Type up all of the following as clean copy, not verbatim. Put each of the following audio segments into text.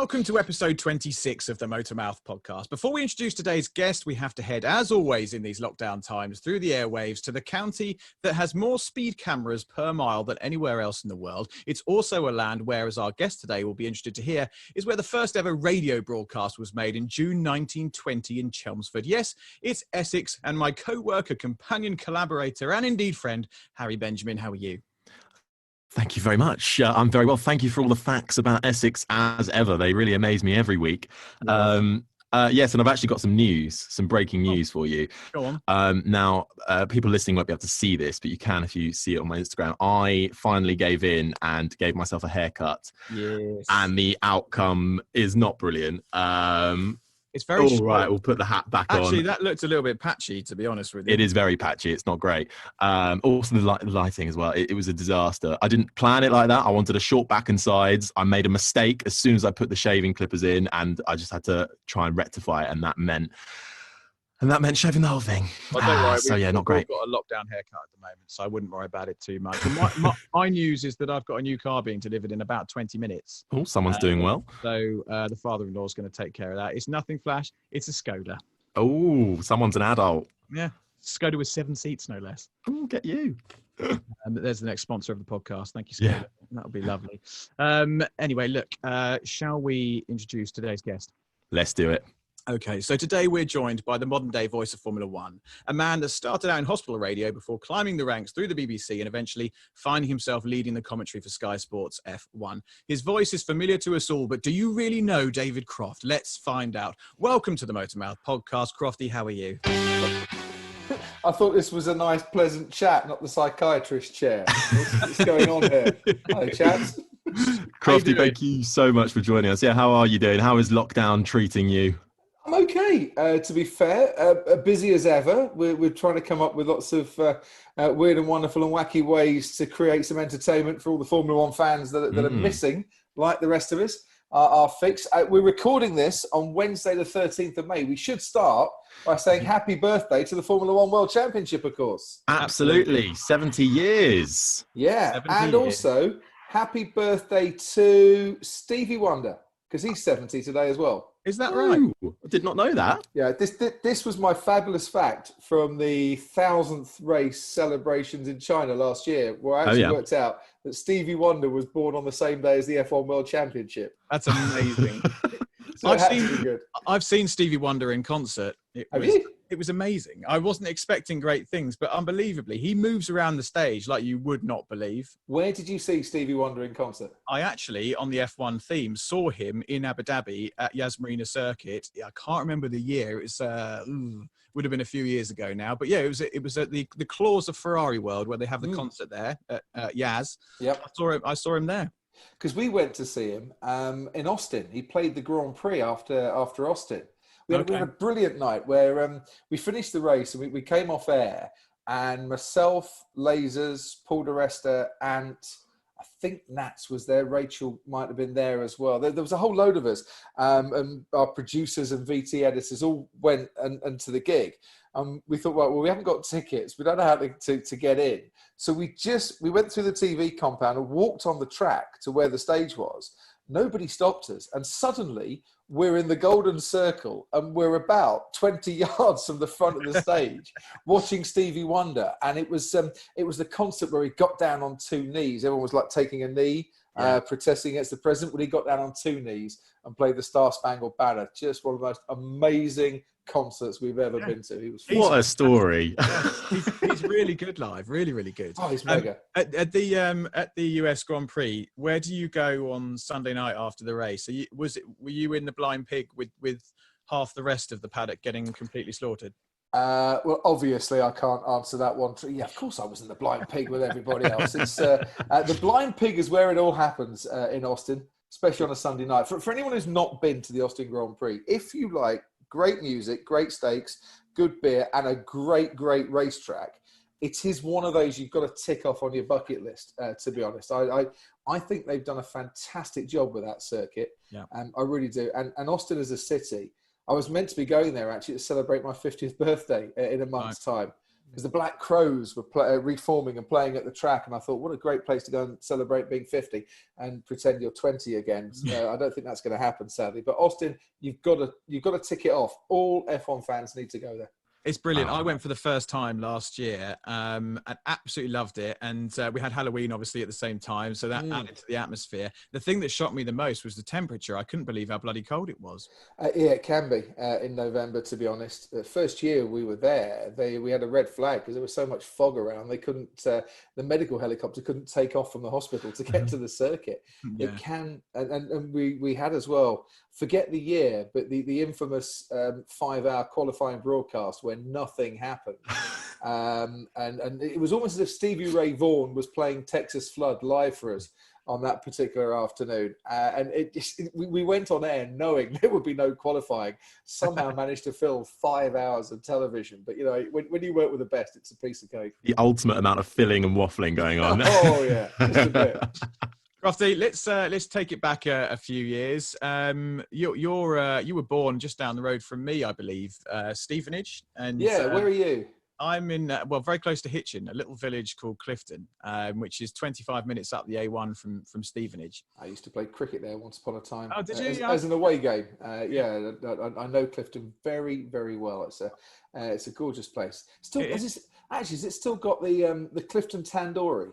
Welcome to episode 26 of the MotorMouth podcast. Before we introduce today's guest, we have to head, as always in these lockdown times, through the airwaves to the county that has more speed cameras per mile than anywhere else in the world. It's also a land where, as our guest today will be interested to hear, is where the first ever radio broadcast was made in June 1920 in Chelmsford. Yes, it's Essex, and my co-worker, companion, collaborator, and indeed friend, Harry Benjamin. How are you? Thank you very much. I'm very well. Thank you for all the facts about Essex as ever. They really amaze me every week. Yes, and I've actually got some breaking news for you. Go on. Now, people listening won't be able to see this, but you can if you see it on my Instagram. I finally gave in and gave myself a haircut. Yes. And the outcome is not brilliant. It's very all right, we'll put the hat back on. Actually, that looked a little bit patchy, to be honest with you. It is very patchy. It's not great. Also, the lighting as well. It was a disaster. I didn't plan it like that. I wanted a short back and sides. I made a mistake as soon as I put the shaving clippers in, and I just had to try and rectify it, and that meant shaving the whole thing. Well, don't worry, so, not great. We've got a lockdown haircut at the moment, so I wouldn't worry about it too much. And my news is that I've got a new car being delivered in about 20 minutes. Oh, someone's doing well. So the father-in-law is going to take care of that. It's nothing flash. It's a Skoda. Oh, someone's an adult. Yeah. Skoda with 7 seats, no less. Oh, get you. There's the next sponsor of the podcast. Thank you, Skoda. Yeah. That'll be lovely. Anyway, look, shall we introduce today's guest? Let's do it. Okay, so today we're joined by the modern-day voice of Formula One, a man that started out in hospital radio before climbing the ranks through the BBC and eventually finding himself leading the commentary for Sky Sports F1. His voice is familiar to us all, but do you really know David Croft? Let's find out. Welcome to the MotorMouth podcast. Crofty, how are you? I thought this was a nice, pleasant chat, not the psychiatrist chair. What's going on here? Hi, chaps. Crofty, thank you so much for joining us. Yeah, how are you doing? How is lockdown treating you? I'm okay, to be fair. Busy as ever. We're trying to come up with lots of weird and wonderful and wacky ways to create some entertainment for all the Formula One fans that are missing, like the rest of us, our fix. We're recording this on Wednesday, the 13th of May. We should start by saying happy birthday to the Formula One World Championship, of course. Absolutely. 70 years. Yeah, and also happy birthday to Stevie Wonder, because he's 70 today as well. Is that right? I did not know that. Yeah, this was my fabulous fact from the 1000th race celebrations in China last year, where I actually worked out that Stevie Wonder was born on the same day as the F1 World Championship. That's amazing. So I've seen Stevie Wonder in concert. It was amazing. I wasn't expecting great things, but unbelievably, he moves around the stage like you would not believe. Where did you see Stevie Wonder in concert? I actually, on the F1 theme, saw him in Abu Dhabi at Yas Marina Circuit. I can't remember the year. It was would have been a few years ago now. But yeah, it was at the Claws of Ferrari World where they have the concert there at Yas. Yep. I saw him there. Because we went to see him in Austin. He played the Grand Prix after Austin. We had a brilliant night where we finished the race and we came off air, and myself, Lasers, Paul DeResta, and I think Nats was there. Rachel might have been there as well. There was a whole load of us, and our producers and VT editors all went and to the gig. We thought, well, we haven't got tickets. We don't know how to get in. So we went through the TV compound and walked on the track to where the stage was. Nobody stopped us. And suddenly we're in the Golden Circle and we're about 20 yards from the front of the stage watching Stevie Wonder. And it was the concert where he got down on 2 knees. Everyone was like taking a knee, protesting against the president. When he got down on 2 knees and played the Star Spangled Banner. Just one of the most amazing concerts we've ever been to. What a story. He's really good live, really, really good. Oh, he's mega. At the US Grand Prix, where do you go on Sunday night after the race? Were you in the Blind Pig with half the rest of the paddock getting completely slaughtered? Well, obviously, I can't answer that one. Yeah, of course I was in the Blind Pig with everybody else. It's the Blind Pig is where it all happens in Austin, especially on a Sunday night. For anyone who's not been to the Austin Grand Prix, if you like great music, great stakes, good beer, and a great racetrack, it is one of those you've got to tick off on your bucket list, to be honest. I think they've done a fantastic job with that circuit. Yeah. I really do. And Austin as a city, I was meant to be going there actually to celebrate my 50th birthday in a month's time. because the Black Crows were reforming and playing at the track, and I thought, what a great place to go and celebrate being 50 and pretend you're 20 again. I don't think that's going to happen, sadly. But Austin, you've got to tick it off. All F1 fans need to go there. It's brilliant. I went for the first time last year and absolutely loved it. And we had Halloween, obviously, at the same time. So that added to the atmosphere. The thing that shocked me the most was the temperature. I couldn't believe how bloody cold it was. Yeah, it can be in November, to be honest. The first year we were there, we had a red flag because there was so much fog around. They couldn't, the medical helicopter couldn't take off from the hospital to get to the circuit. Yeah. It can, and we had as well, forget the year, but the infamous 5-hour qualifying broadcast where nothing happened. And it was almost as if Stevie Ray Vaughan was playing Texas Flood live for us on that particular afternoon. And we went on air knowing there would be no qualifying, somehow managed to fill 5 hours of television. But, you know, when you work with the best, it's a piece of cake. The ultimate amount of filling and waffling going on. Oh, yeah, just a bit. Crofty, let's take it back a few years. You were born just down the road from me, I believe, Stevenage. And yeah, where are you? I'm in very close to Hitchin, a little village called Clifton, which is 25 minutes up the A1 from Stevenage. I used to play cricket there once upon a time. Oh, did you? As an away game. Yeah, I know Clifton very, very well. It's a gorgeous place. Has it still got the Clifton Tandoori?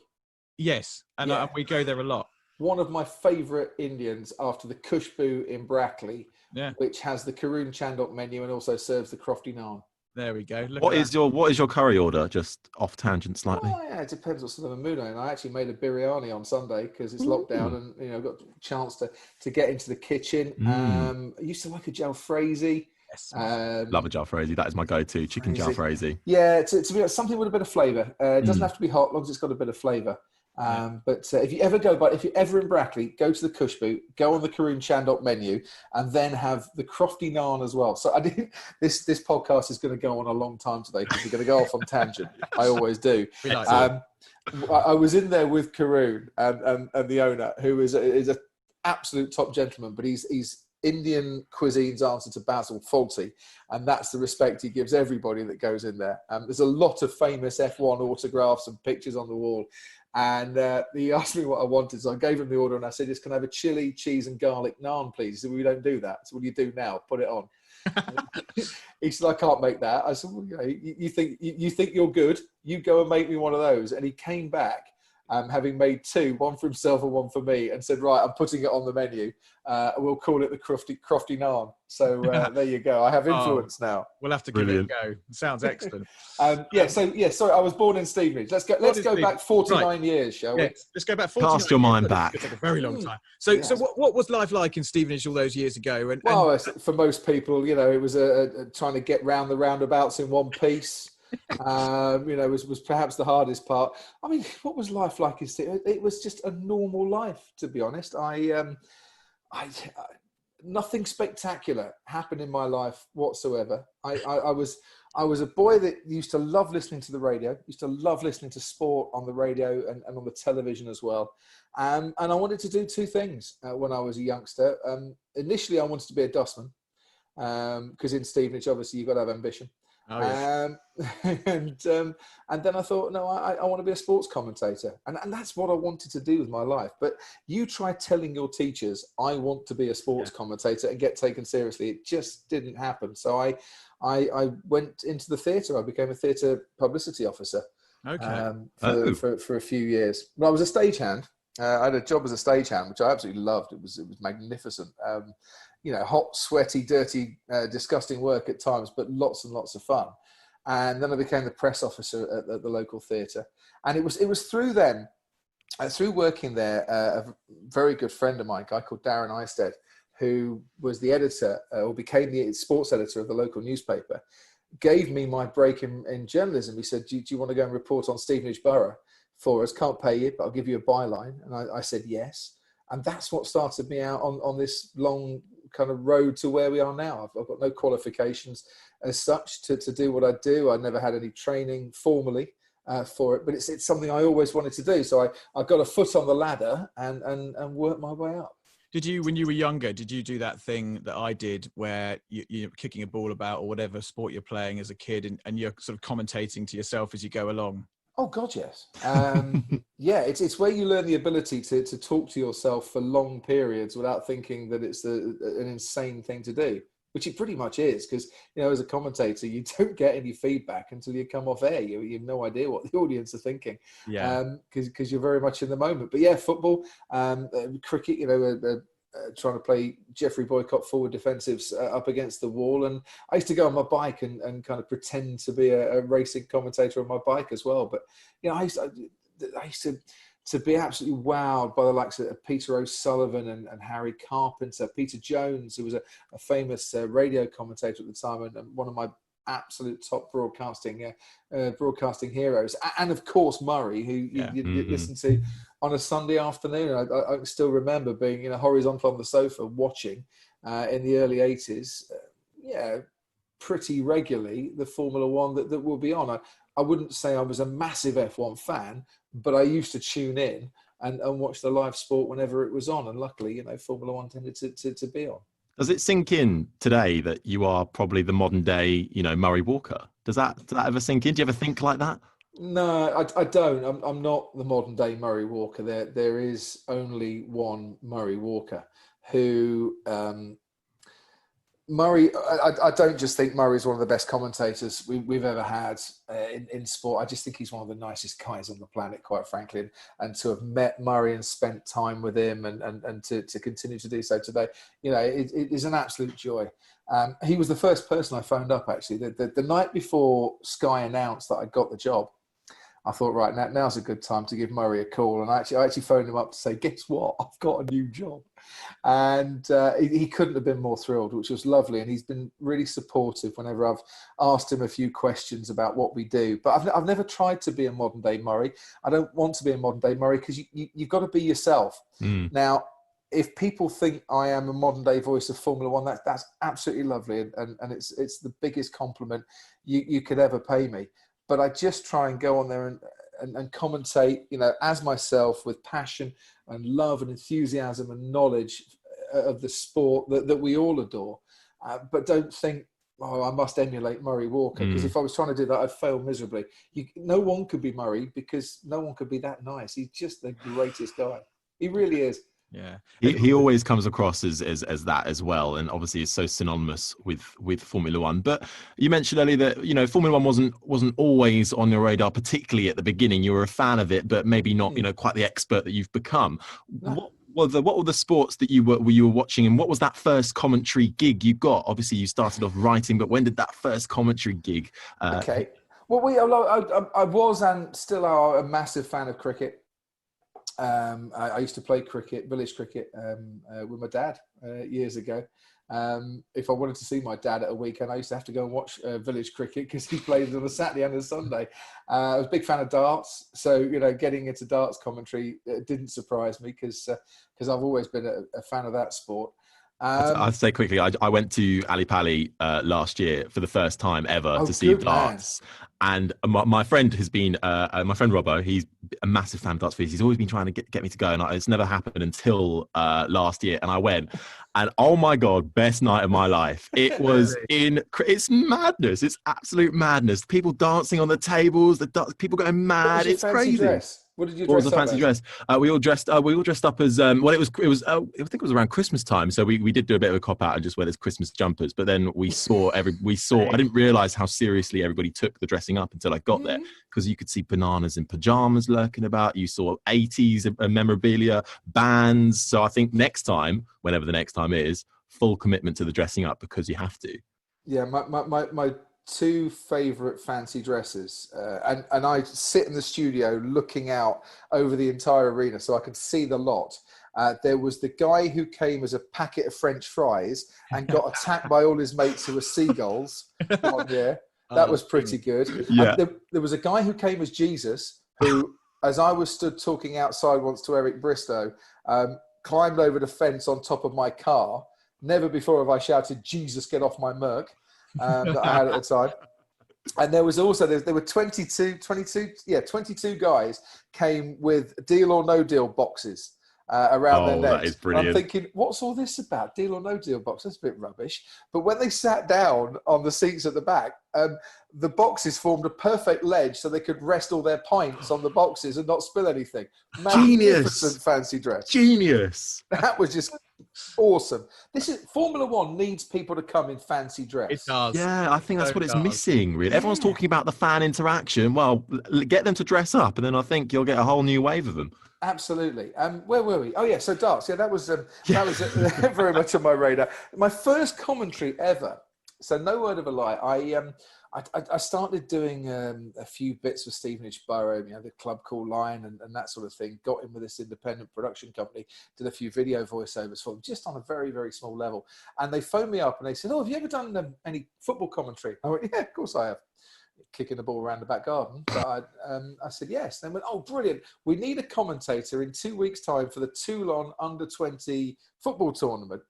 Yes, and we go there a lot. One of my favourite Indians after the Khushbu in Brackley, which has the Karun Chandok menu and also serves the Crofty naan. There we go. What is your curry order? Just off tangent slightly. Oh, yeah, it depends what sort of a mood I'm in. I actually made a biryani on Sunday because it's lockdown and got a chance to get into the kitchen. I used to like a jalfrezi. Yes. Love a jalfrezi. That is my go-to chicken jalfrezi. Yeah, to be honest, something with a bit of flavour. It doesn't have to be hot, as long as it's got a bit of flavour. But if you're ever in Brackley, go to the Khushbu, go on the Karun Chandok menu, and then have the Crofty naan as well. So this podcast is going to go on a long time today because we're going to go off on tangent. I always do. I was in there with Karun and the owner, who is an absolute top gentleman, but he's Indian cuisine's answer to Basil Fawlty, and that's the respect he gives everybody that goes in there. There's a lot of famous F1 autographs and pictures on the wall. And he asked me what I wanted, so I gave him the order and I said, "Just can I have a chili, cheese and garlic naan, please?" He said, "We don't do that." So what do you do now? Put it on. He said, "I can't make that." I said, "Well, you think you're good? You go and make me one of those." And he came back, having made two, one for himself and one for me, and said, "Right, I'm putting it on the menu. We'll call it the Crofty naan." So there you go. I have influence now. We'll have to give it a go. It sounds excellent. Sorry, I was born in Stevenage. Let's go back 49 years, shall we? Let's go back 49 Cast your mind back. It's going to take a very long time. So what was life like in Stevenage all those years ago? For most people, it was trying to get round the roundabouts in one piece. Was perhaps the hardest part. I mean, what was life like in Stevenage? It was just a normal life, to be honest. Nothing spectacular happened in my life whatsoever. I was a boy that used to love listening to the radio, used to love listening to sport on the radio and on the television as well. And I wanted to do two things when I was a youngster. Initially, I wanted to be a dustman because in Stevenage, obviously, you've got to have ambition. Oh, yes. And then I thought, no, I want to be a sports commentator. And that's what I wanted to do with my life. But you try telling your teachers, I want to be a sports commentator and get taken seriously. It just didn't happen. So I went into the theatre. I became a theatre publicity officer for a few years. Well, I was a stagehand. I had a job as a stagehand, which I absolutely loved. It was magnificent. Hot, sweaty, dirty, disgusting work at times, but lots and lots of fun. And then I became the press officer at the local theatre. And it was through then, through working there, a very good friend of mine, a guy called Darren Eisted, who was the editor or became the sports editor of the local newspaper, gave me my break in journalism. He said, do you want to go and report on Stevenage Borough for us? Can't pay you, but I'll give you a byline. And I said yes. And that's what started me out on this long kind of road to where we are now. I've got no qualifications as such to do what I do. I never had any training formally for it, but it's something I always wanted to do. So I got a foot on the ladder and worked my way up. Did you, when you were younger, did you do that thing that I did where you're kicking a ball about or whatever sport you're playing as a kid and you're sort of commentating to yourself as you go along? Oh God, yes. Yeah, it's where you learn the ability to talk to yourself for long periods without thinking that it's an insane thing to do, which it pretty much is. Because as a commentator, you don't get any feedback until you come off air. You have no idea what the audience are thinking. Yeah. Because you're very much in the moment. But yeah, football, cricket. Trying to play Jeffrey Boycott forward defensives up against the wall, and I used to go on my bike and kind of pretend to be a racing commentator on my bike as well. But I used to be absolutely wowed by the likes of Peter O'Sullivan and Harry Carpenter, Peter Jones, who was a famous radio commentator at the time and one of my absolute top broadcasting heroes, and of course Murray, who you listen to on a Sunday afternoon. I can still remember being horizontal on the sofa watching in the early 80s, pretty regularly, the Formula One that will be on. I wouldn't say I was a massive F1 fan, but I used to tune in and watch the live sport whenever it was on, and luckily Formula One tended to be on. Does it sink in today that you are probably the modern day, Murray Walker? Does that ever sink in? Do you ever think like that? No, I don't. I'm not the modern day Murray Walker. There is only one Murray Walker who Murray. I don't just think Murray's one of the best commentators we've ever had in sport. I just think he's one of the nicest guys on the planet, quite frankly. And to have met Murray and spent time with him and to continue to do so today, it is an absolute joy. He was the first person I phoned up, actually. The night before Sky announced that I got the job, I thought, right, now's a good time to give Murray a call. And I actually phoned him up to say, guess what? I've got a new job. And he couldn't have been more thrilled, which was lovely. And he's been really supportive whenever I've asked him a few questions about what we do. But I've never tried to be a modern day Murray. I don't want to be a modern day Murray because you've got to be yourself. Now, if people think I am a modern day voice of Formula One, that's absolutely lovely. And it's the biggest compliment you could ever pay me. But I just try and go on there and commentate, as myself, with passion and love and enthusiasm and knowledge of the sport that we all adore. But don't think, I must emulate Murray Walker, because if I was trying to do that, I'd fail miserably. No one could be Murray because no one could be that nice. He's just the greatest guy. He really is. Yeah, he always comes across as that as well, and obviously is so synonymous with Formula One. But you mentioned earlier that Formula One wasn't always on your radar, particularly at the beginning. You were a fan of it, but maybe not quite the expert that you've become. No. What were the sports that you were watching, and what was that first commentary gig you got? Obviously, you started off writing, but when did that first commentary gig? Okay, well, I was and still are a massive fan of cricket. I used to play cricket, village cricket, with my dad years ago. If I wanted to see my dad at a weekend, I used to have to go and watch village cricket because he played on a Saturday and a Sunday. I was a big fan of darts, so getting into darts commentary didn't surprise me because I've always been a fan of that sport. I'd say quickly, I went to Ali Pali last year for the first time ever to see darts. Man. And my friend has been, my friend Robbo, he's a massive fan of darts. He's always been trying to get me to go, and it's never happened until last year. And I went, and oh my God, best night of my life. It was it's madness. It's absolute madness. People dancing on the tables, people going mad. It's crazy. Dress? What did you dress What was the up fancy as? dress? We all dressed up as it was I think it was around Christmas time, so we did do a bit of a cop out and just wear those Christmas jumpers. But then we saw I didn't realize how seriously everybody took the dressing up until I got there, because you could see bananas in pajamas lurking about. You saw 80s memorabilia, bands. So I think next time, whenever the next time is, full commitment to the dressing up, because you have to. Yeah, my two favourite fancy dresses, and I sit in the studio looking out over the entire arena so I could see the lot. There was the guy who came as a packet of French fries and got attacked by all his mates who were seagulls one year. That was pretty good. Yeah. There was a guy who came as Jesus, who, as I was stood talking outside once to Eric Bristow, climbed over the fence on top of my car. Never before have I shouted, "Jesus, get off my Merc." That I had at the time. And there was also, there were 22 guys came with Deal or No Deal boxes. around their necks. That is brilliant. I'm thinking, what's all this about? Deal or no deal box? That's a bit rubbish. But when they sat down on the seats at the back, the boxes formed a perfect ledge so they could rest all their pints on the boxes and not spill anything. Magnificent fancy dress. Genius. That was just awesome. Formula One needs people to come in fancy dress. It does. Yeah, I think that's what it's missing, really. Everyone's talking about the fan interaction. Well, get them to dress up, and then I think you'll get a whole new wave of them. Absolutely. Where were we? Oh, yeah, so darts. Yeah, that was very much on my radar. My first commentary ever. So no word of a lie. I started doing a few bits for Stevenage Borough, the club called Lion and that sort of thing. Got in with this independent production company, did a few video voiceovers for them, just on a very, very small level. And they phoned me up and they said, "Oh, have you ever done any football commentary?" I went, "Yeah, of course I have." Kicking the ball around the back garden. But I said yes. They went, "Oh, brilliant. We need a commentator in 2 weeks' time for the Toulon under-20 football tournament.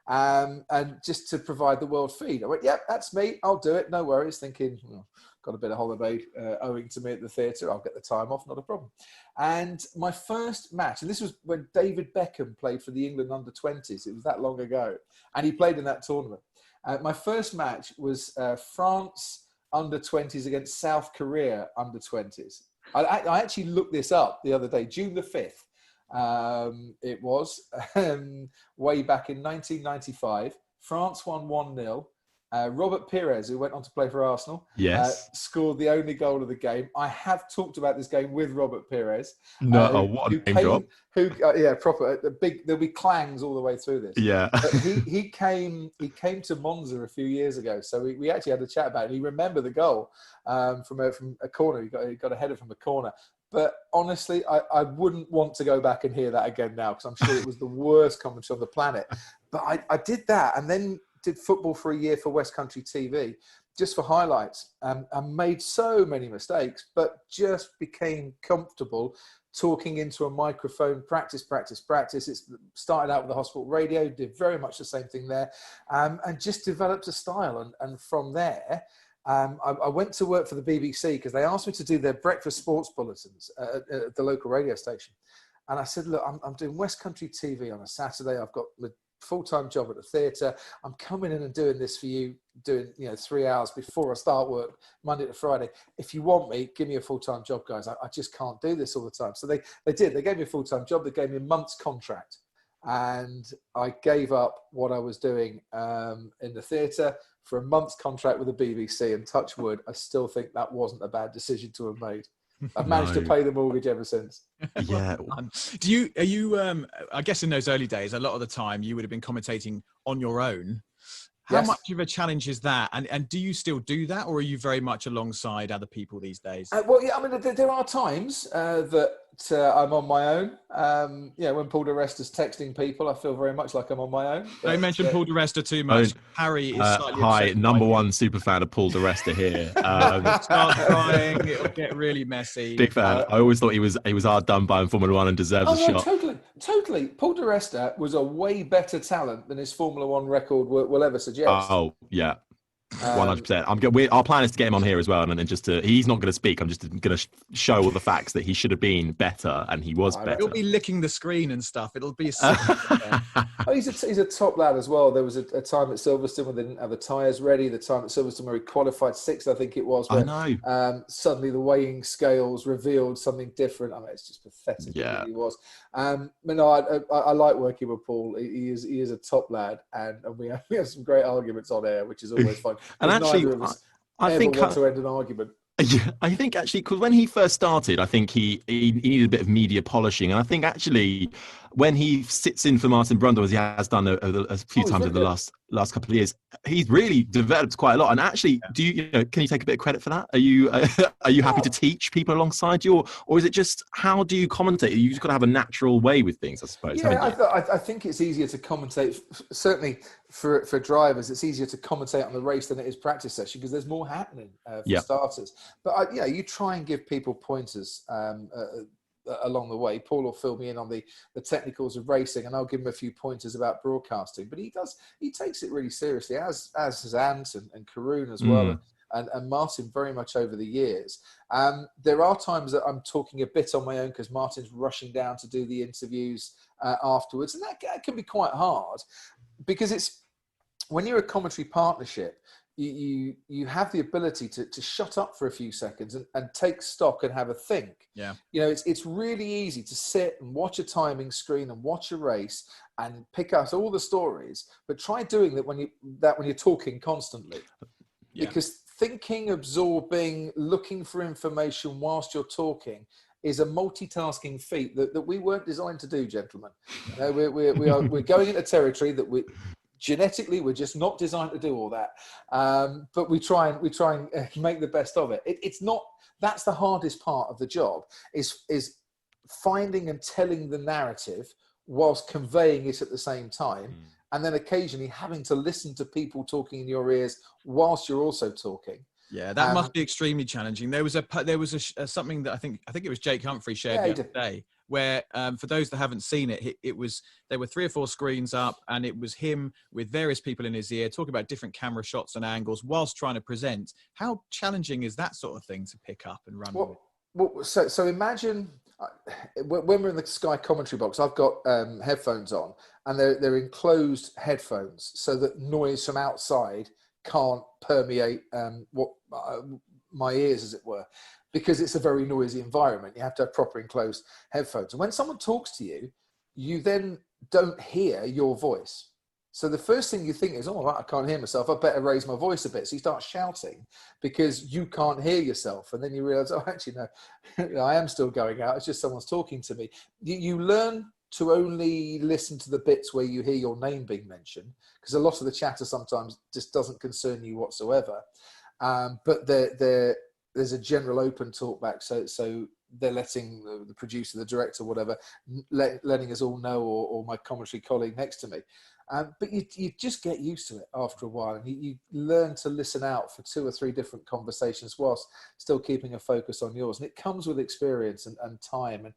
And just to provide the world feed." I went, "Yep, that's me. I'll do it. No worries." Thinking, got a bit of holiday owing to me at the theatre. I'll get the time off, not a problem. And my first match, and this was when David Beckham played for the England under-20s. It was that long ago. And he played in that tournament. My first match was France under-20s against South Korea under-20s. I actually looked this up the other day, June the 5th. It was way back in 1995. France won 1-0. Robert Pires, who went on to play for Arsenal, scored the only goal of the game. I have talked about this game with Robert Pires. What a name drop. Proper. There'll be clangs all the way through this. Yeah. But he came to Monza a few years ago, so we actually had a chat about it. He remembered the goal from a corner. He got a header from a corner. But honestly, I wouldn't want to go back and hear that again now, because I'm sure it was the worst commentary on the planet. But I did that, and then did football for a year for West Country TV, just for highlights. I made so many mistakes, but just became comfortable talking into a microphone, practice. It started out with the hospital radio, did very much the same thing there, and just developed a style. And from there, I went to work for the BBC because they asked me to do their breakfast sports bulletins at the local radio station. And I said, "Look, I'm doing West Country TV on a Saturday. I've got my full-time job at the theatre. I'm coming in and doing this for you, doing 3 hours before I start work, Monday to Friday. If you want me, give me a full-time job, guys. I just can't do this all the time." So they did. They gave me a full-time job. They gave me a month's contract. And I gave up what I was doing in the theatre for a month's contract with the BBC. And touch wood, I still think that wasn't a bad decision to have made. I've managed to pay the mortgage ever since. Yeah. Are you, I guess in those early days, a lot of the time you would have been commentating on your own. How Yes. much of a challenge is that? And do you still do that, or are you very much alongside other people these days? Well, yeah, I mean, there are times that I'm on my own. When Paul de Resta's texting people, I feel very much like I'm on my own. Don't mention Paul de Resta too much. Harry is slightly hi, upset number by one super fan of Paul de Resta here. Start crying, it'll get really messy. Big fan. I always thought he was hard done by in Formula One and deserves a shot. Totally. Paul de Resta was a way better talent than his Formula One record will ever suggest. Oh, yeah. 100%. Our plan is to get him on here as well, and then he's not going to speak. I'm just going to show all the facts that he should have been better, and he was better. He'll be licking the screen and stuff. It'll be he's a top lad as well. There was a time at Silverstone where they didn't have the tyres ready. The time at Silverstone where he qualified sixth, I think it was. Where, I know. Suddenly the weighing scales revealed something different. I mean, it's just pathetic. Yeah. He was. But no, I like working with Paul. He is a top lad, and we have some great arguments on air, which is always fun. And actually, I think want to end an argument. Yeah, I think actually, because when he first started, I think he needed a bit of media polishing, and I think actually when he sits in for Martin Brundle, as he has done a few times in the last couple of years, he's really developed quite a lot. And actually, can you take a bit of credit for that? Are you happy to teach people alongside you, or is it just how do you commentate? You just got to have a natural way with things, I suppose. Yeah, I think it's easier to commentate. Certainly for drivers, it's easier to commentate on the race than it is practice session because there's more happening for starters. But you try and give people pointers along the way. Paul will fill me in on the technicals of racing, and I'll give him a few pointers about broadcasting. But he takes it really seriously, as has Ant and Karun as well. and Martin very much over the years. There are times that I'm talking a bit on my own because Martin's rushing down to do the interviews afterwards, and that can be quite hard because it's when you're a commentary partnership. You have the ability to shut up for a few seconds and take stock and have a think. Yeah. It's really easy to sit and watch a timing screen and watch a race and pick out all the stories, but try doing that when you're talking constantly. Yeah. Because thinking, absorbing, looking for information whilst you're talking is a multitasking feat that we weren't designed to do, gentlemen. We're going into territory that genetically, we're just not designed to do all that, but we try and make the best of it. It's not. That's the hardest part of the job is finding and telling the narrative whilst conveying it at the same time, and then occasionally having to listen to people talking in your ears whilst you're also talking. Yeah, that must be extremely challenging. There was something that I think it was Jake Humphrey shared the other day, where for those that haven't seen it, there were 3 or 4 screens up, and it was him with various people in his ear talking about different camera shots and angles whilst trying to present. How challenging is that sort of thing to pick up and run with? So imagine when we're in the Sky commentary box, I've got headphones on, and they're enclosed headphones so that noise from outside can't permeate my ears, as it were, because it's a very noisy environment. You have to have proper enclosed headphones. And when someone talks to you, you then don't hear your voice. So the first thing you think is, oh, I can't hear myself. I better raise my voice a bit. So you start shouting because you can't hear yourself. And then you realize, oh, actually, no, I am still going out. It's just someone's talking to me. You learn to only listen to the bits where you hear your name being mentioned, because a lot of the chatter sometimes just doesn't concern you whatsoever. But there's a general open talk back. So they're letting the producer, the director, whatever, letting us all know, or my commentary colleague next to me. But you just get used to it after a while, and you learn to listen out for 2 or 3 different conversations whilst still keeping a focus on yours. And it comes with experience and time. And,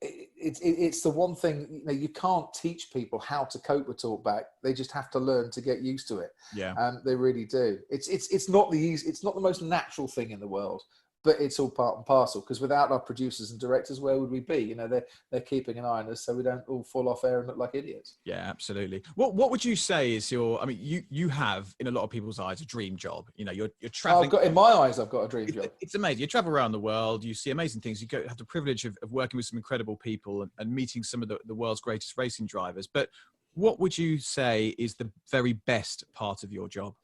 it's the one thing, you can't teach people how to cope with talkback. They just have to learn to get used to it. Yeah. They really do. It's not it's not the most natural thing in the world, but it's all part and parcel, because without our producers and directors, where would we be? They're keeping an eye on us so we don't all fall off air and look like idiots. Yeah, absolutely. What would you say is you have, in a lot of people's eyes, a dream job. You're traveling. In my eyes, I've got a dream job. It's amazing. You travel around the world, you see amazing things. You have the privilege of working with some incredible people and meeting some of the world's greatest racing drivers. But what would you say is the very best part of your job?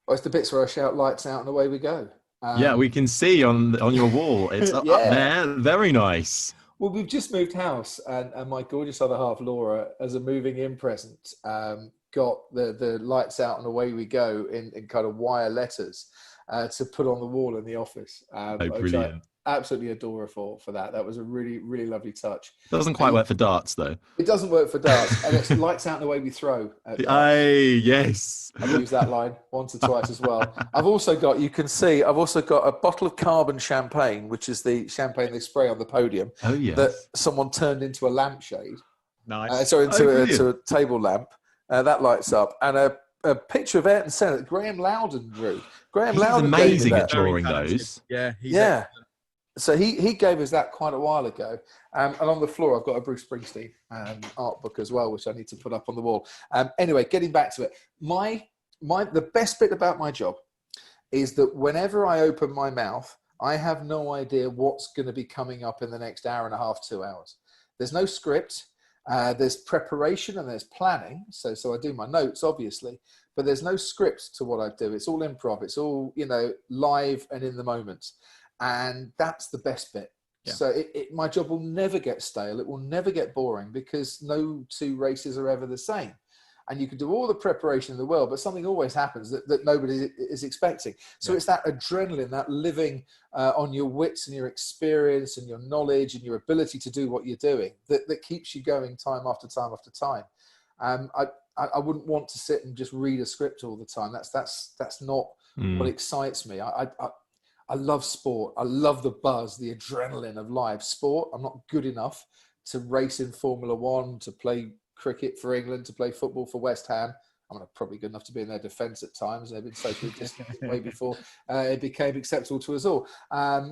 Well, it's the bits where I shout lights out and away we go. Yeah, we can see on your wall. It's up there. Very nice. Well, we've just moved house, and my gorgeous other half, Laura, as a moving in present, got the lights out and away we go in kind of wire letters to put on the wall in the office. Brilliant. Absolutely adore her for that. That was a really, really lovely touch. Doesn't quite work for darts, though. It doesn't work for darts, and it's lights out and away we throw. Yes. I've used that line once or twice as well. I've also got a bottle of carbon champagne, which is the champagne they spray on the podium. Oh, yes. That someone turned into a lampshade. Nice. Into a table lamp. That lights up. And a picture of Ayrton Senna that Graham Loudon drew. He's amazing at drawing those. Yeah. Yeah. So he gave us that quite a while ago. And on the floor, I've got a Bruce Springsteen art book as well, which I need to put up on the wall. Anyway, getting back to it, the best bit about my job is that whenever I open my mouth, I have no idea what's going to be coming up in the next hour and a half, 2 hours. There's no script. There's preparation and there's planning. So I do my notes, obviously, but there's no script to what I do. It's all improv. It's all, live and in the moment. And that's the best bit. Yeah. So my job will never get stale. It will never get boring, because no 2 races are ever the same. And you can do all the preparation in the world, but something always happens that nobody is expecting. So It's that adrenaline, that living on your wits and your experience and your knowledge and your ability to do what you're doing that keeps you going time after time after time. I wouldn't want to sit and just read a script all the time. That's not what excites me. I love sport. I love the buzz, the adrenaline of live sport. I'm not good enough to race in Formula One, to play cricket for England, to play football for West Ham. I mean, I'm probably good enough to be in their defence at times. They've been socially distant way before it became acceptable to us all.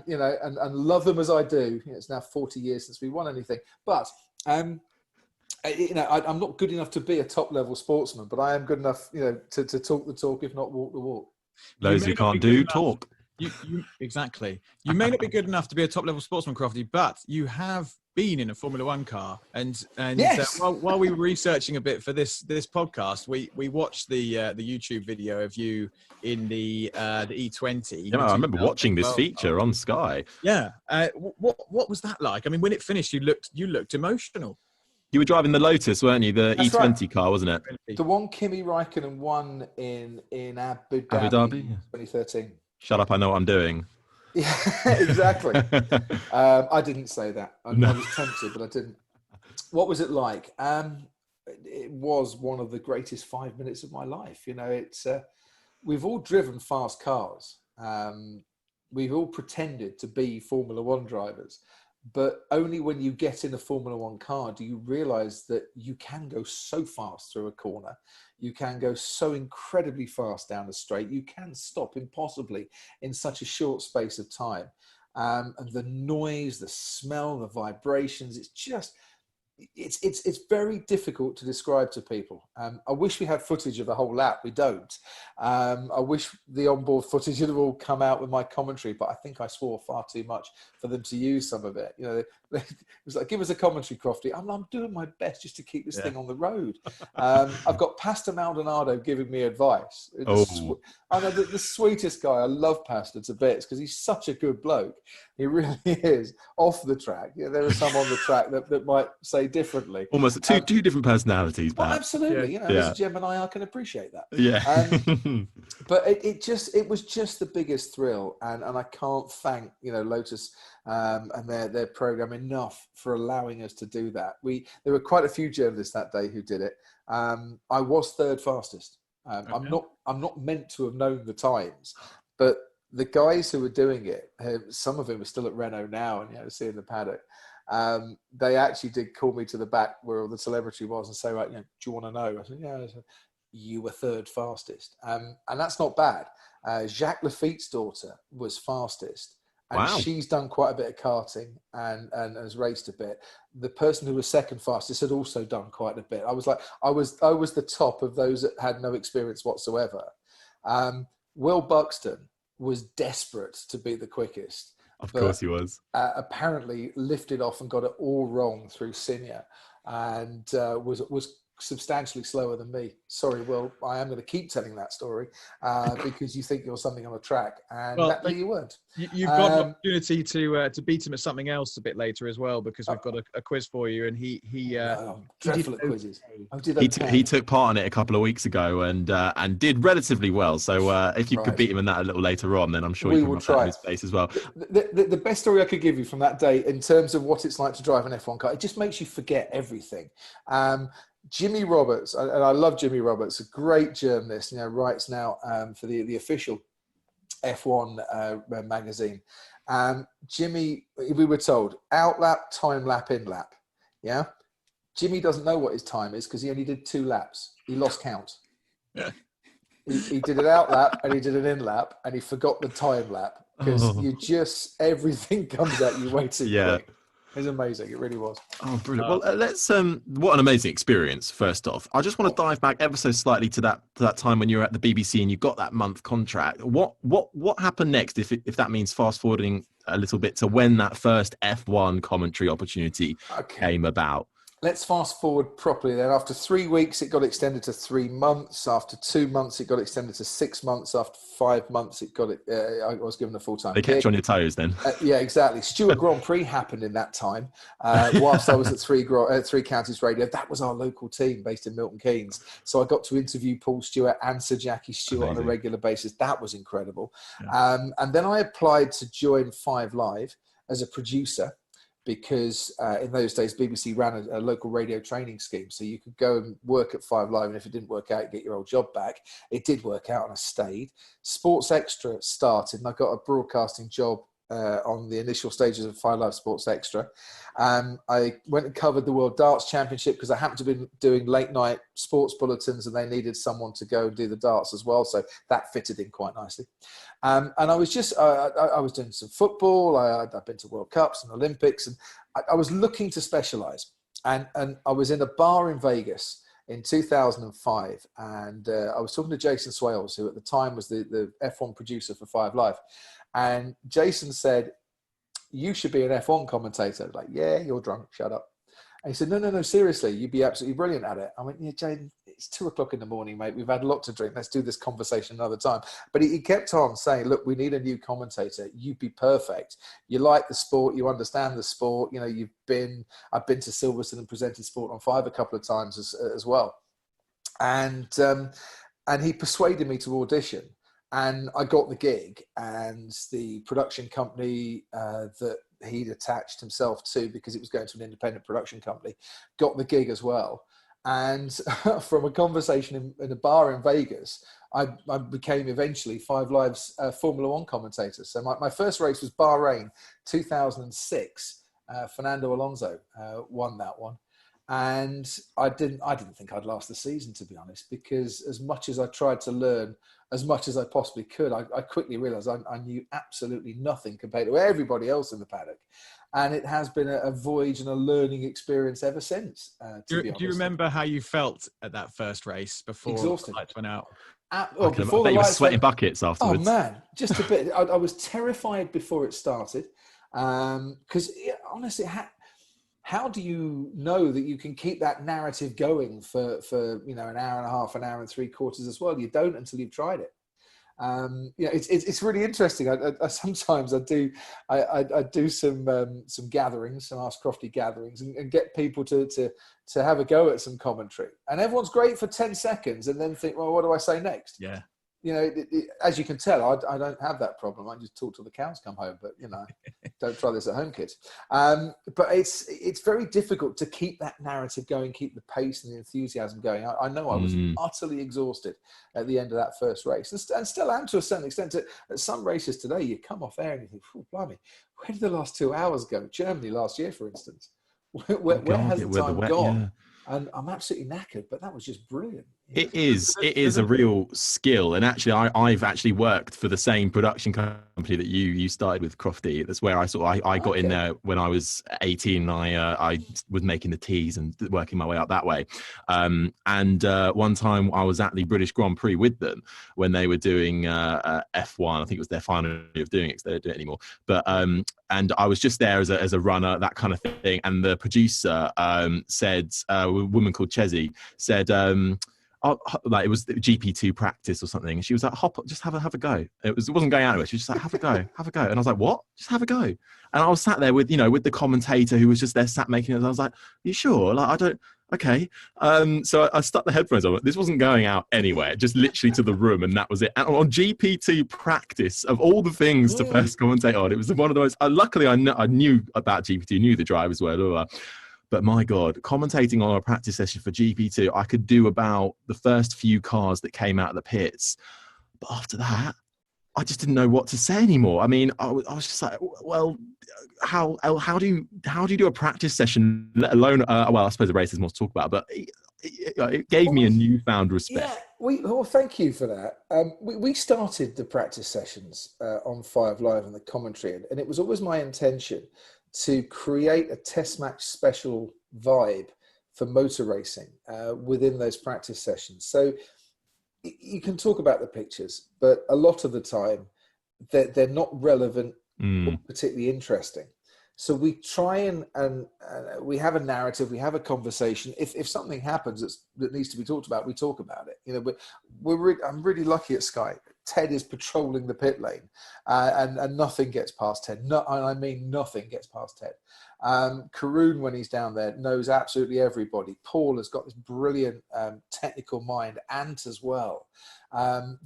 You know, and love them as I do. You know, it's now 40 years since we won anything. But, you know, I'm not good enough to be a top-level sportsman, but I am good enough, you know, to talk the talk, if not walk the walk. Those who can't do, talk. Exactly. You may not be good enough to be a top-level sportsman, Crofty, but you have been in a Formula One car. And yes. While we were researching a bit for this podcast, we watched the YouTube video of you in the E20. Yeah, I remember watching this feature on Sky. Yeah. What was that like? I mean, when it finished, you looked emotional. You were driving the Lotus, weren't you? The That's E20 right. car, wasn't it? The one Kimi Raikkonen won in Abu Dhabi, 2013. Shut up, I know what I'm doing. Yeah, exactly. I didn't say that. I was tempted, but I didn't. What was it like? It was one of the greatest 5 minutes of my life. You know, it's we've all driven fast cars. We've all pretended to be Formula One drivers. But only when you get in a Formula One car do you realise that you can go so fast through a corner. You can go so incredibly fast down a straight. You can stop impossibly in such a short space of time. And the noise, the smell, the vibrations, it's just... It's very difficult to describe to people. I wish we had footage of the whole lap. We don't. I wish the onboard footage had all come out with my commentary, but I think I swore far too much for them to use some of it. You know, it was like, give us a commentary, Crofty. I'm doing my best just to keep this thing on the road. I've got Pastor Maldonado giving me advice. I know the sweetest guy. I love Pastor to bits because he's such a good bloke. He really is. Off the track, there are some on the track that might say differently. Almost two different personalities. Well, absolutely. Yeah. You know, as a Gemini, I can appreciate that. Yeah. But it was just the biggest thrill, and I can't thank Lotus and their program enough for allowing us to do that. There were quite a few journalists that day who did it. I was third fastest. Okay. I'm not meant to have known the times, but the guys who were doing it, some of them are still at Renault now, and see in the paddock. They actually did call me to the back where all the celebrity was and say, right, do you want to know? I said, yeah. I said, you were third fastest, and that's not bad. Jacques Lafitte's daughter was fastest, and wow. She's done quite a bit of karting and has raced a bit. The person who was second fastest had also done quite a bit. I was the top of those that had no experience whatsoever. Will Buxton was desperate to be the quickest. Of course he was. Apparently lifted off and got it all wrong through Cinia, and was substantially slower than me. Sorry, Will, I am going to keep telling that story because you think you're something on the track, and you weren't. You've got an opportunity to beat him at something else a bit later as well, because we've got a quiz for you, and he dreadful at quizzes. He took part in it a couple of weeks ago and did relatively well. So if you could beat him in that a little later on, then I'm sure you can rub that in his face as well. The best story I could give you from that day in terms of what it's like to drive an F1 car, it just makes you forget everything. Jimmy Roberts, and I love Jimmy Roberts, a great journalist, writes now for the official F1 magazine. Jimmy, we were told, out lap, time lap, in lap. Yeah? Jimmy doesn't know what his time is because he only did 2 laps. He lost count. Yeah. He did an out lap and he did an in lap and he forgot the time lap because everything comes at you way too quick. It was amazing. It really was. Oh, brilliant. Well, let's. What an amazing experience. First off, I just want to dive back ever so slightly to that time when you were at the BBC and you got that month contract. What happened next? If that means fast forwarding a little bit to when that first F1 commentary opportunity came about. Let's fast forward properly then. After 3 weeks, it got extended to 3 months. After 2 months, it got extended to 6 months. After 5 months, I was given a full-time They kept you on your toes then. Yeah, exactly. Stewart Grand Prix happened in that time. Whilst I was at Three Counties Radio, that was our local team based in Milton Keynes. So I got to interview Paul Stewart and Sir Jackie Stewart on a regular basis. That was incredible. Yeah. And then I applied to join 5 Live as a producer, because in those days, BBC ran a local radio training scheme. So you could go and work at 5 Live, and if it didn't work out, you get your old job back. It did work out, and I stayed. Sports Extra started, and I got a broadcasting job on the initial stages of 5 Live Sports Extra. I went and covered the World Darts Championship because I happened to be doing late night sports bulletins and they needed someone to go and do the darts as well. So that fitted in quite nicely. And I was just, I was doing some football. I've been to World Cups and Olympics, and I was looking to specialise. And I was in a bar in Vegas in 2005, and I was talking to Jason Swales, who at the time was the F1 producer for 5 Live. And Jason said, "You should be an F1 commentator." I was like, "Yeah, you're drunk, shut up." And he said, no, seriously, you'd be absolutely brilliant at it. I went, "Yeah, Jaden, it's 2 o'clock in the morning, mate. We've had a lot to drink. Let's do this conversation another time." But he kept on saying, "Look, we need a new commentator. You'd be perfect. You like the sport. You understand the sport. You know, I've been to Silverstone and presented Sport on 5 a couple of times as well." And he persuaded me to audition. And I got the gig, and the production company that he'd attached himself to, because it was going to an independent production company, got the gig as well. And from a conversation in a bar in Vegas, I became eventually 5 Live's Formula One commentator. So my first race was Bahrain, 2006. Fernando Alonso won that one. And I didn't think I'd last the season, to be honest, because as much as I tried to learn as much as I possibly could, I quickly realized I knew absolutely nothing compared to everybody else in the paddock. And it has been a voyage and a learning experience ever since. Do you remember how you felt at that first race before Exhausted. the lights went out? Before the lights were sweating buckets afterwards. Oh man, just a bit. I was terrified before it started, because honestly, how do you know that you can keep that narrative going for an hour and a half, an hour and 3/4 as well? You don't until you've tried it. It's really interesting. I sometimes do some gatherings, some Ask Crofty gatherings, and get people to have a go at some commentary. And everyone's great for 10 seconds, and then think, well, what do I say next? Yeah. You know, as you can tell, I don't have that problem. I just talk till the cows come home. But don't try this at home, kids. But it's very difficult to keep that narrative going, keep the pace and the enthusiasm going. I know I was utterly exhausted at the end of that first race, and still am to a certain extent. At some races today, you come off air and you think, "Oh, blimey, where did the last 2 hours go?" Germany last year, for instance. Where has the time gone? Yeah. And I'm absolutely knackered, but that was just brilliant. It is a real skill. And actually, I've actually worked for the same production company that you started with, Crofty. That's where I got in there when I was 18. I was making the teas and working my way up that way. And one time I was at the British Grand Prix with them when they were doing F1. I think it was their final year of doing it, because they don't do it anymore. But and I was just there as a runner, that kind of thing. And the producer said, a woman called Chezzy, said, like it was GP2 practice or something. And she was like, "Hop, just have a go." It wasn't going out of it. She was just like, "Have a go, have a go." And I was like, "What? Just have a go." And I was sat there with the commentator who was just there sat making it. I was like, "You sure? Like, I don't." Okay. So I stuck the headphones on. This wasn't going out anywhere, just literally to the room, and that was it. And on GP2 practice, of all the things to first commentate on, it was one of those. Luckily, I knew about GP2, knew the drivers well. But my God, commentating on a practice session for GP2, I could do about the first few cars that came out of the pits. But after that, I just didn't know what to say anymore. I mean, I was just like, well, how do you do a practice session, let alone, well, I suppose the race is more to talk about, but it gave me a newfound respect. Yeah, thank you for that. We started the practice sessions on 5 Live and the commentary, and it was always my intention to create a test match special vibe for motor racing within those practice sessions. So you can talk about the pictures, but a lot of the time they're not relevant or particularly interesting. So we try and we have a narrative, we have a conversation. If something happens that needs to be talked about, we talk about it. I'm really lucky at Sky. Ted is patrolling the pit lane, and nothing gets past Ted. And I mean nothing gets past Ted. Karun, when he's down there, knows absolutely everybody. Paul has got this brilliant technical mind, Ant as well.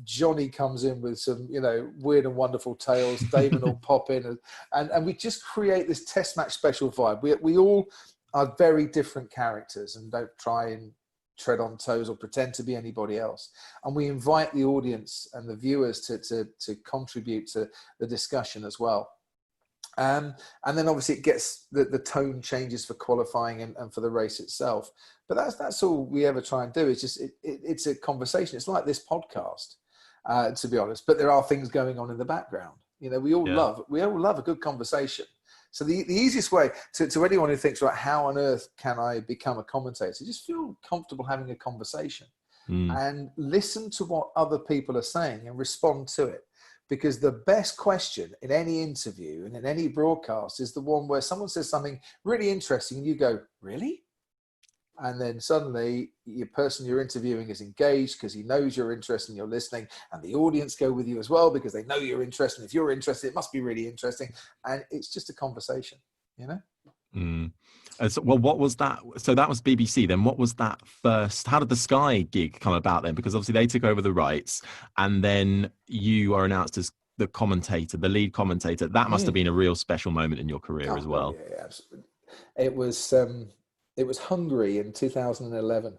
Johnny comes in with some, weird and wonderful tales. Damon will pop in, and we just create this test match special vibe. We all are very different characters and don't try and tread on toes or pretend to be anybody else. And we invite the audience and the viewers to contribute to the discussion as well. And then obviously it gets the tone changes for qualifying and for the race itself. But that's all we ever try and do. It's just it's a conversation. It's like this podcast, to be honest. But there are things going on in the background. You know, we all love a good conversation. So the easiest way to anyone who thinks, right, how on earth can I become a commentator? Just feel comfortable having a conversation and listen to what other people are saying and respond to it. Because the best question in any interview and in any broadcast is the one where someone says something really interesting and you go, really? And then suddenly your person you're interviewing is engaged because he knows you're interested and you're listening, and the audience go with you as well because they know you're interested. If you're interested, it must be really interesting. And it's just a conversation, you know? So, well, what was that? So that was BBC. Then what was that first? How did the Sky gig come about then? Because obviously they took over the rights, and then you are announced as the commentator, the lead commentator. That must have been a real special moment in your career as well. Yeah, absolutely. It was Hungary in 2011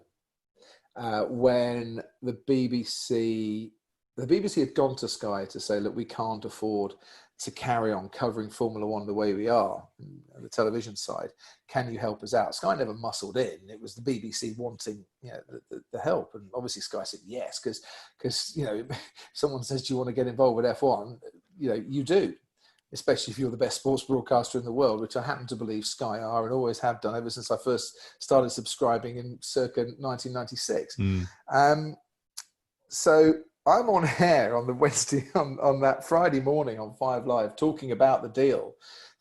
when the BBC had gone to Sky to say, look, we can't afford to carry on covering Formula One the way we are on the television side. Can you help us out? Sky never muscled in. It was the BBC wanting, you know, the help, and obviously Sky said yes because you know, if someone says, do you want to get involved with F1? You know, you do, especially if you're the best sports broadcaster in the world, which I happen to believe Sky are and always have done ever since I first started subscribing in circa 1996. So I'm on air on the Wednesday, on that Friday morning on 5 Live, talking about the deal,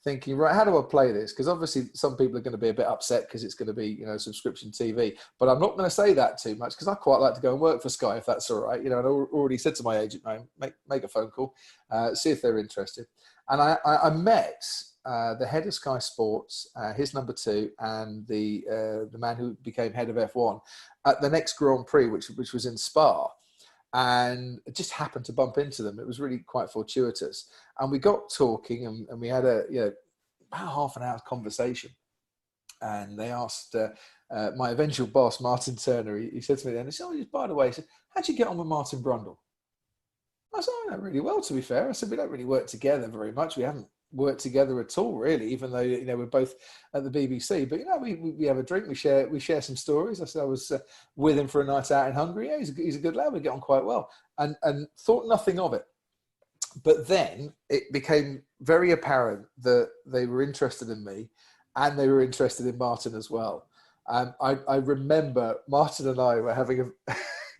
thinking, right, how do I play this? Because obviously some people are going to be a bit upset because it's going to be, you know, subscription TV. But I'm not going to say that too much because I quite like to go and work for Sky if that's all right. You know, and I already said to my agent, make a phone call, see if they're interested. And I met the head of Sky Sports, his number 2, and the man who became head of F1 at the next Grand Prix, which was in Spa. And it just happened to bump into them. It was really quite fortuitous. And we got talking and we had about half an hour conversation. And they asked my eventual boss, Martin Turner, he said to me then, he said, by the way, he said, how'd you get on with Martin Brundle? I said, I know really well, to be fair. I said, we don't really work together very much. We haven't worked together at all, really, even though, you know, we're both at the BBC. But, you know, we have a drink, we share some stories. I said I was with him for a night out in Hungary. Yeah, he's a good lad. We get on quite well, and thought nothing of it. But then it became very apparent that they were interested in me, and they were interested in Martin as well. I remember Martin and I were having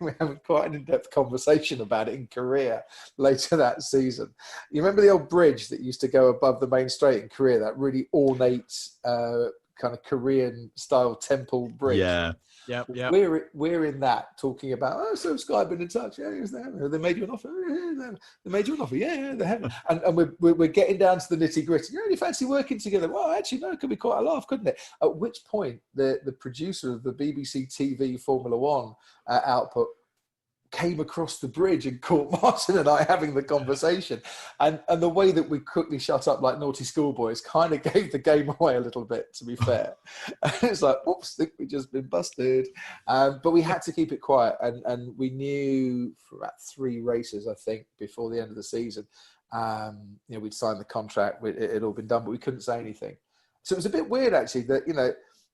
we're having quite an in-depth conversation about it in Korea later that season. You remember the old bridge that used to go above the main straight in Korea, that really ornate kind of Korean style temple bridge? Yeah. Yeah. We're in that, talking about, so Sky been in touch. Yeah, they made you an offer. They made you an offer. Yeah, they have. And we're getting down to the nitty gritty. You fancy working together? Well, actually, no, it could be quite a laugh, couldn't it? At which point, the producer of the BBC TV Formula One output came across the bridge and caught Martin and I having the conversation. And the way that we quickly shut up like naughty schoolboys kind of gave the game away a little bit, to be fair. And it's like, oops, I think we've just been busted. But we had to keep it quiet. And we knew for about 3 races, I think, before the end of the season, you know, we'd signed the contract, it had all been done, but we couldn't say anything. So it was a bit weird, actually, that, you know,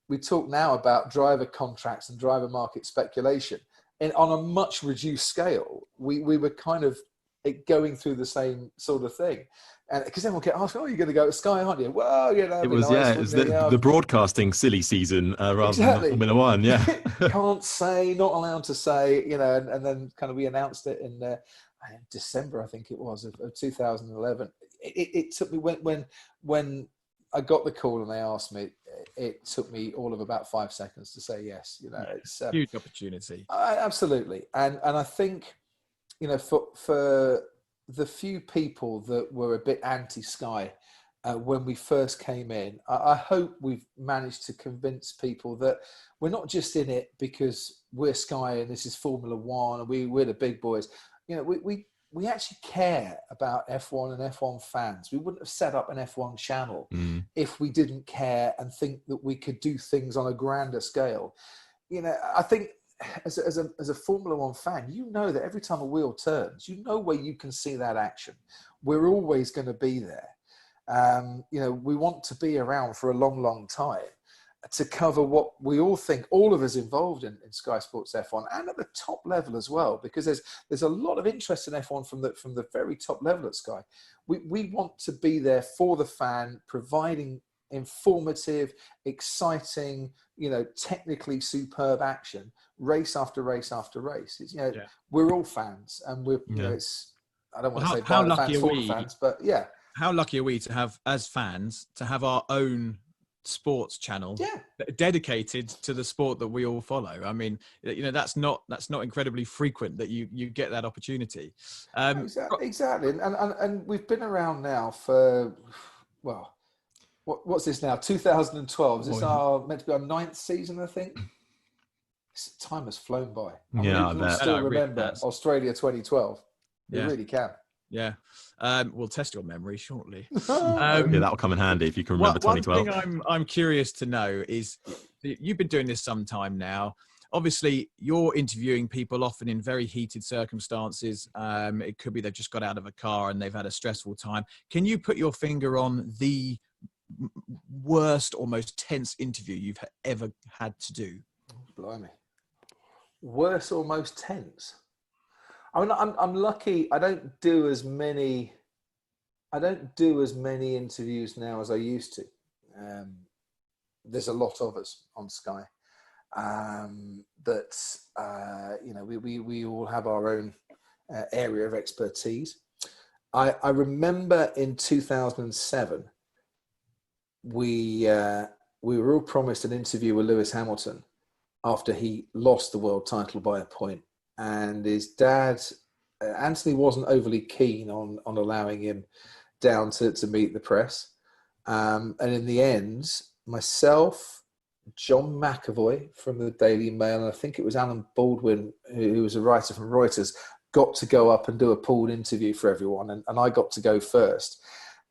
we talk now about driver contracts and driver market speculation. And on a much reduced scale, we were kind of going through the same sort of thing. And because then we'll get asked, you're going to go to Sky, aren't you? Well, you know, it was the broadcasting silly season rather than Formula One. Yeah. Can't say, not allowed to say, you know, and then kind of we announced it in December, I think it was, of 2011. It took me, when I got the call and they asked me, it took me all of about 5 seconds to say yes. You know, it's huge opportunity. Absolutely. And I think, you know, for the few people that were a bit anti-Sky when we first came in, I hope we've managed to convince people that we're not just in it because we're Sky and this is Formula One and we're the big boys. You know, we actually care about F1 and F1 fans. We wouldn't have set up an F1 channel if we didn't care and think that we could do things on a grander scale. You know, I think as a Formula One fan, you know that every time a wheel turns, you know where you can see that action. We're always going to be there. We want to be around for a long, long time to cover what we all think, all of us involved in Sky Sports F1 and at the top level as well, because there's a lot of interest in F1 from the very top level at Sky. We want to be there for the fan, providing informative, exciting, technically superb action, race after race after race. We're all fans, and it's, I don't want to say by the fans for the fans, but yeah. How lucky are we to have, as fans, to have our own sports channel dedicated to the sport that we all follow? I mean, that's not incredibly frequent that you get that opportunity. Exactly. And we've been around now for, well, what's this now? 2012. Is this meant to be our 9th season, I think? Time has flown by. I bet. Still remember Australia 2012. You really can. Yeah. We'll test your memory shortly. That'll come in handy if you can remember 2012. One thing I'm curious to know is, you've been doing this some time now. Obviously, you're interviewing people often in very heated circumstances. It could be they've just got out of a car and they've had a stressful time. Can you put your finger on the worst or most tense interview you've ever had to do? Blimey. Worst or most tense? I mean, I'm lucky. I don't do as many interviews now as I used to. There's a lot of us on Sky. We all have our own area of expertise. I remember in 2007, we were all promised an interview with Lewis Hamilton after he lost the world title by a point. And his dad, Anthony, wasn't overly keen on allowing him down to meet the press. And in the end, myself, John McAvoy from the Daily Mail, and I think it was Alan Baldwin, who was a writer from Reuters, got to go up and do a pooled interview for everyone. And I got to go first.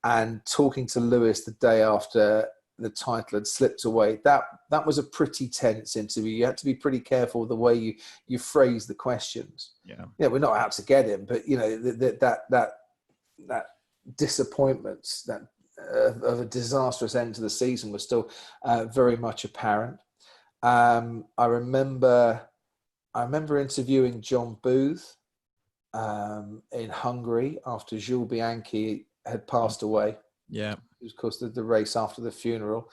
And talking to Lewis the day after the title had slipped away, that was a pretty tense interview. You had to be pretty careful with the way you phrase the questions. Yeah, we're not out to get him, but that disappointment, of a disastrous end to the season was still very much apparent. I remember interviewing John Booth in Hungary after Jules Bianchi had passed away. Yeah. It was, of course, the race after the funeral,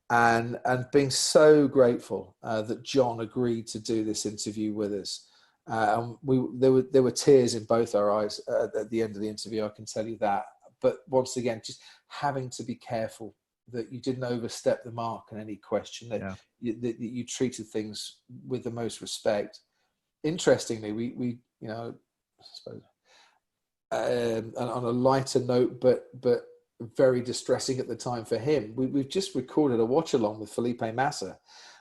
and being so grateful that John agreed to do this interview with us. There were tears in both our eyes at the end of the interview, I can tell you that. But once again, just having to be careful that you didn't overstep the mark in any question, that you treated things with the most respect. Interestingly, we I suppose, on a lighter note, but very distressing at the time for him, we've just recorded a watch along with Felipe Massa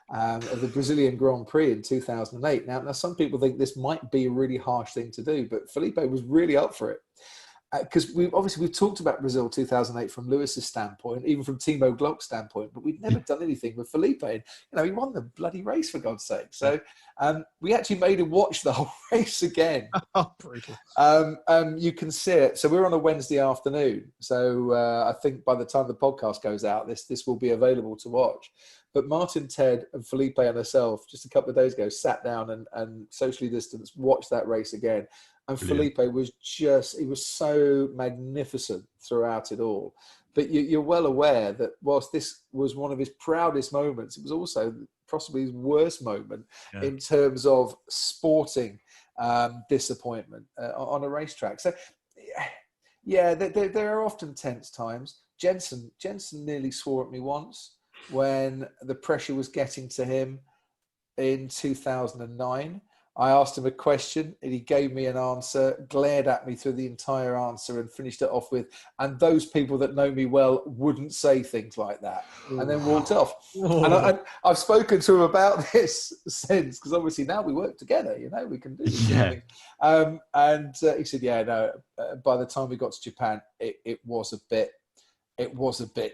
of the Brazilian Grand Prix in 2008. Now some people think this might be a really harsh thing to do, but Felipe was really up for it. Because we've talked about Brazil 2008 from Lewis's standpoint, even from Timo Glock's standpoint, but we'd never done anything with Felipe. And, he won the bloody race, for God's sake. So we actually made him watch the whole race again. Oh, brutal. You can see it. So we're on a Wednesday afternoon. So I think by the time the podcast goes out, this will be available to watch. But Martin, Ted, and Felipe and myself, just a couple of days ago, sat down and socially distanced, watched that race again. And Brilliant. Felipe he was so magnificent throughout it all. But you're well aware that whilst this was one of his proudest moments, it was also possibly his worst moment in terms of sporting disappointment on a racetrack. So, there are often tense times. Jensen nearly swore at me once when the pressure was getting to him in 2009. I asked him a question and he gave me an answer, glared at me through the entire answer and finished it off with, and those people that know me well wouldn't say things like that, and then walked off. And I've spoken to him about this since, because obviously now we work together, we can do this thing. And he said, by the time we got to Japan, it was a bit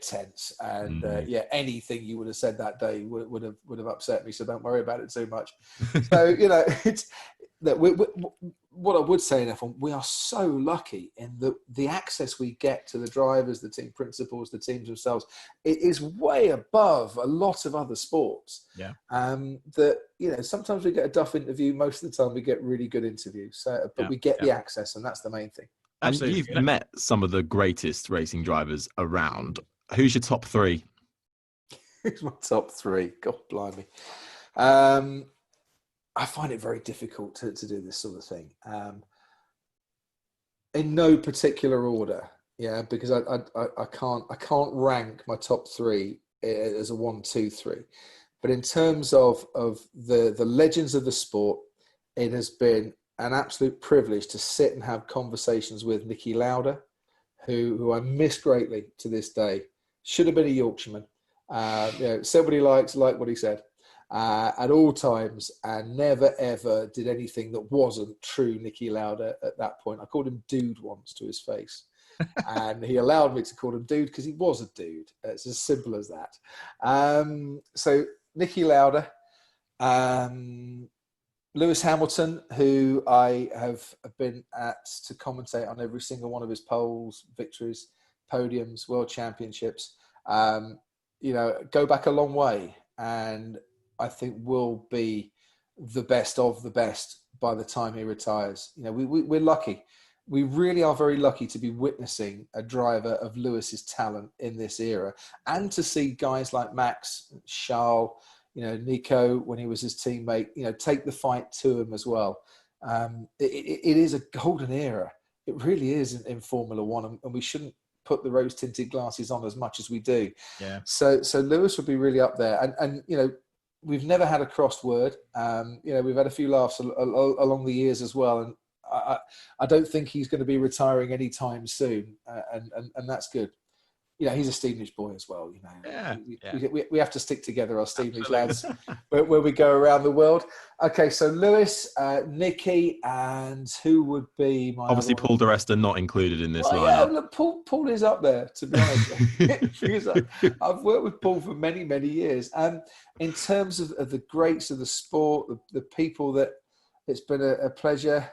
tense, and anything you would have said that day would have upset me. So don't worry about it too much. So that what I would say in F1, we are so lucky in the access we get to the drivers, the team principals, the teams themselves. It is way above a lot of other sports. Yeah. That, you know, sometimes we get a duff interview. Most of the time we get really good interviews. But we get the access, and that's the main thing. Absolutely. And you've met some of the greatest racing drivers around. Who's your top three? Who's my top three? God blimey. I find it very difficult to do this sort of thing. In no particular order, because I can't rank my top three as a 1, 2, 3. But in terms of the legends of the sport, it has been an absolute privilege to sit and have conversations with Niki Lauda, who I miss greatly to this day. Should have been a Yorkshireman. Said what he liked what he said. At all times, and never ever did anything that wasn't true Niki Lauda at that point. I called him dude once to his face, and he allowed me to call him dude because he was a dude. It's as simple as that. So Niki Lauda, Lewis Hamilton, who I have been at to commentate on every single one of his poles, victories, podiums, world championships. Go back a long way, and I think will be the best of the best by the time he retires. You know, we're lucky. We really are very lucky to be witnessing a driver of Lewis's talent in this era, and to see guys like Max, Charles, Nico, when he was his teammate, take the fight to him as well. It is a golden era. It really is in Formula One, and we shouldn't put the rose-tinted glasses on as much as we do. Yeah. So Lewis would be really up there, and we've never had a crossed word. We've had a few laughs along the years as well, and I don't think he's going to be retiring anytime soon, and that's good. He's a Stevenage boy as well. We have to stick together, our Stevenage lads, where we go around the world. Okay, so Lewis, Niki, and who would be my obviously Paul di Resta not included in this lineup. Yeah, look, Paul is up there, to be honest. I've worked with Paul for many, many years, and in terms of the greats of the sport, the people that it's been a pleasure,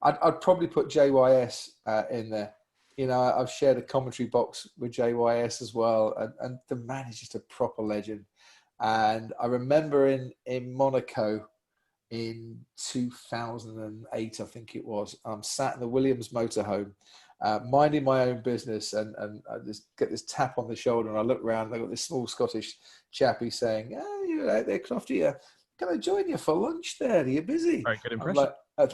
I'd probably put JYS in there. I've shared a commentary box with JYS as well, and the man is just a proper legend. And I remember in Monaco in 2008, I think it was, I'm sat in the Williams motorhome, minding my own business, and I just get this tap on the shoulder, and I look around, and I've got this small Scottish chappie saying, "Oh, you're out there, Crofty. Can I join you for lunch there? Are you busy?" Very good impression.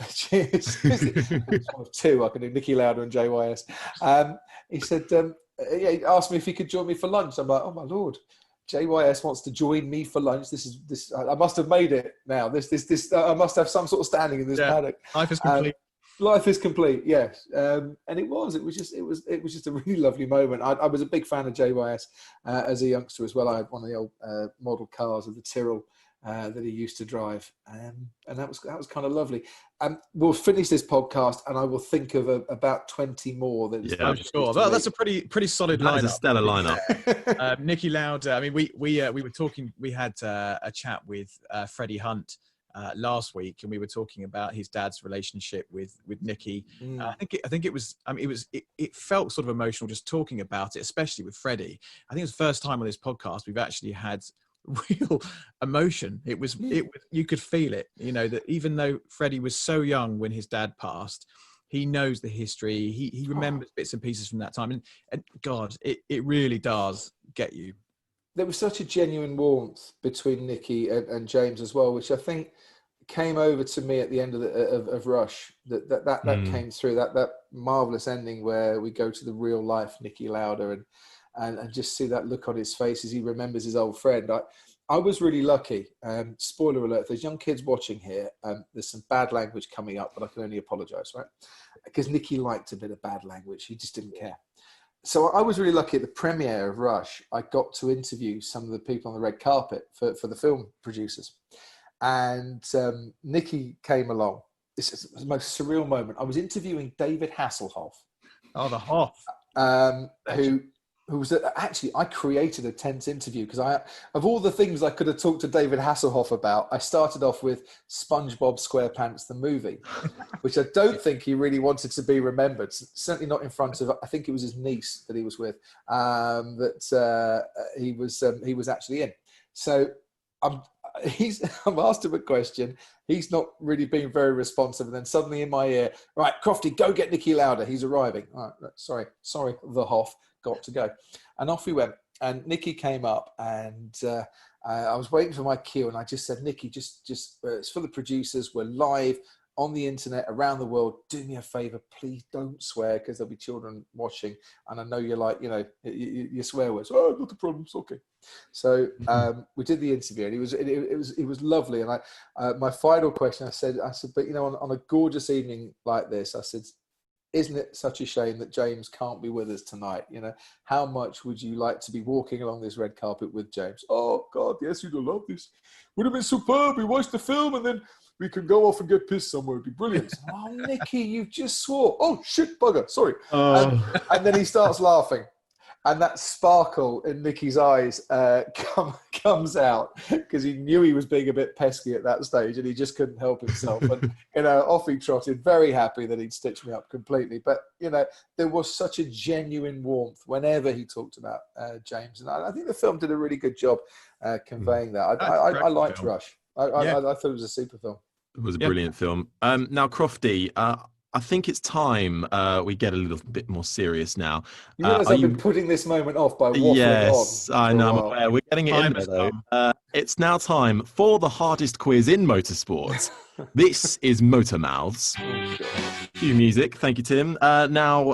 Cheers. It's one of two. I can do Niki Lauda and JYS. He said, he asked me if he could join me for lunch. I'm like, oh my Lord, JYS wants to join me for lunch. This. I must have made it now. This. I must have some sort of standing in this paddock. Life is complete. Life is complete. Yes, and it was. It was just a really lovely moment. I was a big fan of JYS as a youngster as well. I had one of the old model cars of the Tyrrell that he used to drive, and that was kind of lovely. We'll finish this podcast, and I will think of about 20 more. Sure. That's a pretty solid lineup. That is a stellar lineup. Niki Lauda. I mean, we were talking. We had a chat with Freddie Hunt last week, and we were talking about his dad's relationship with Niki. I think it was. I mean, it felt sort of emotional just talking about it, especially with Freddie. I think it was the first time on this podcast we've actually had real emotion. It was you could feel it, that even though Freddie was so young when his dad passed, he knows the history, he remembers bits and pieces from that time, and God, it really does get you. There was such a genuine warmth between Niki and James as well, which I think came over to me at the end of Rush. That came through, that marvelous ending where we go to the real life Niki Lauda and just see that look on his face as he remembers his old friend. I was really lucky. Spoiler alert, if there's young kids watching here, there's some bad language coming up, but I can only apologise, right? Because Niki liked a bit of bad language. He just didn't care. So I was really lucky at the premiere of Rush. I got to interview some of the people on the red carpet for the film producers. And Niki came along. This is the most surreal moment. I was interviewing David Hasselhoff. Oh, the Hoff. Who who was actually, I created a tense interview because of all the things I could have talked to David Hasselhoff about, I started off with SpongeBob SquarePants, the movie, which I don't think he really wanted to be remembered. Certainly not in front of, I think it was his niece that he was with, he was actually in. So I've asked him a question. He's not really being very responsive. And then suddenly in my ear, right, Crofty, go get Nicky Lauder. He's arriving. All right, sorry, the Hoff. Got to go. And off we went. And Nicky came up, and I was waiting for my cue, and I just said, Nicky, just it's for the producers. We're live on the internet around the world. Do me a favor, please don't swear, because there'll be children watching. And I know you're like, you swear words. Oh, not a problem. It's okay. So we did the interview, and it was lovely. And my final question, I said, but on a gorgeous evening like this, I said, isn't it such a shame that James can't be with us tonight? How much would you like to be walking along this red carpet with James? Oh, God, yes, you'd love this. Would have been superb. We watched the film and then we could go off and get pissed somewhere. It'd be brilliant. Oh, Nicky, you just swore. Oh, shit, bugger. Sorry. And then he starts laughing. And that sparkle in Nicky's eyes comes out because he knew he was being a bit pesky at that stage and he just couldn't help himself. And, off he trotted, very happy that he'd stitched me up completely. But, there was such a genuine warmth whenever he talked about James. And I think the film did a really good job conveying that. I liked Rush. I thought it was a super film. It was a brilliant film. Now, Crofty, I think it's time we get a little bit more serious now. You realise I've been putting this moment off by waffling on. Yes, I know. I'm aware. We're getting it in there, though. It's now time for the hardest quiz in motorsport. This is MotorMouths. Cue music. Thank you, Tim. Now,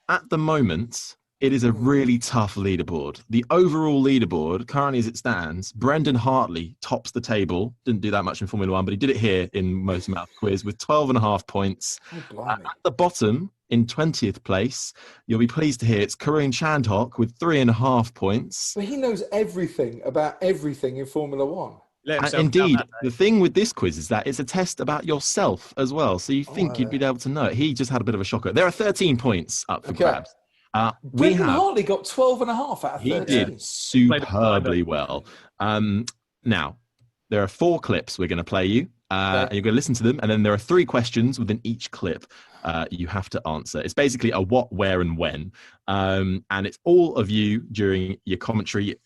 at the moment, it is a really tough leaderboard. The overall leaderboard, currently as it stands, Brendan Hartley tops the table. Didn't do that much in Formula One, but he did it here in MotorMouth quiz with 12.5 points. At the bottom, in 20th place, you'll be pleased to hear it's Karun Chandhok with 3.5 points. But he knows everything about everything in Formula One. Indeed, the thing with this quiz is that it's a test about yourself as well. So you think you'd be able to know it. He just had a bit of a shocker. There are 13 points up for grabs. Brendan Hartley got 12.5 out of 13. He did superbly well. Now, there are 4 clips we're going to play you. And you're going to listen to them. And then there are 3 questions within each clip you have to answer. It's basically a what, where, and when. And it's all of you during your commentary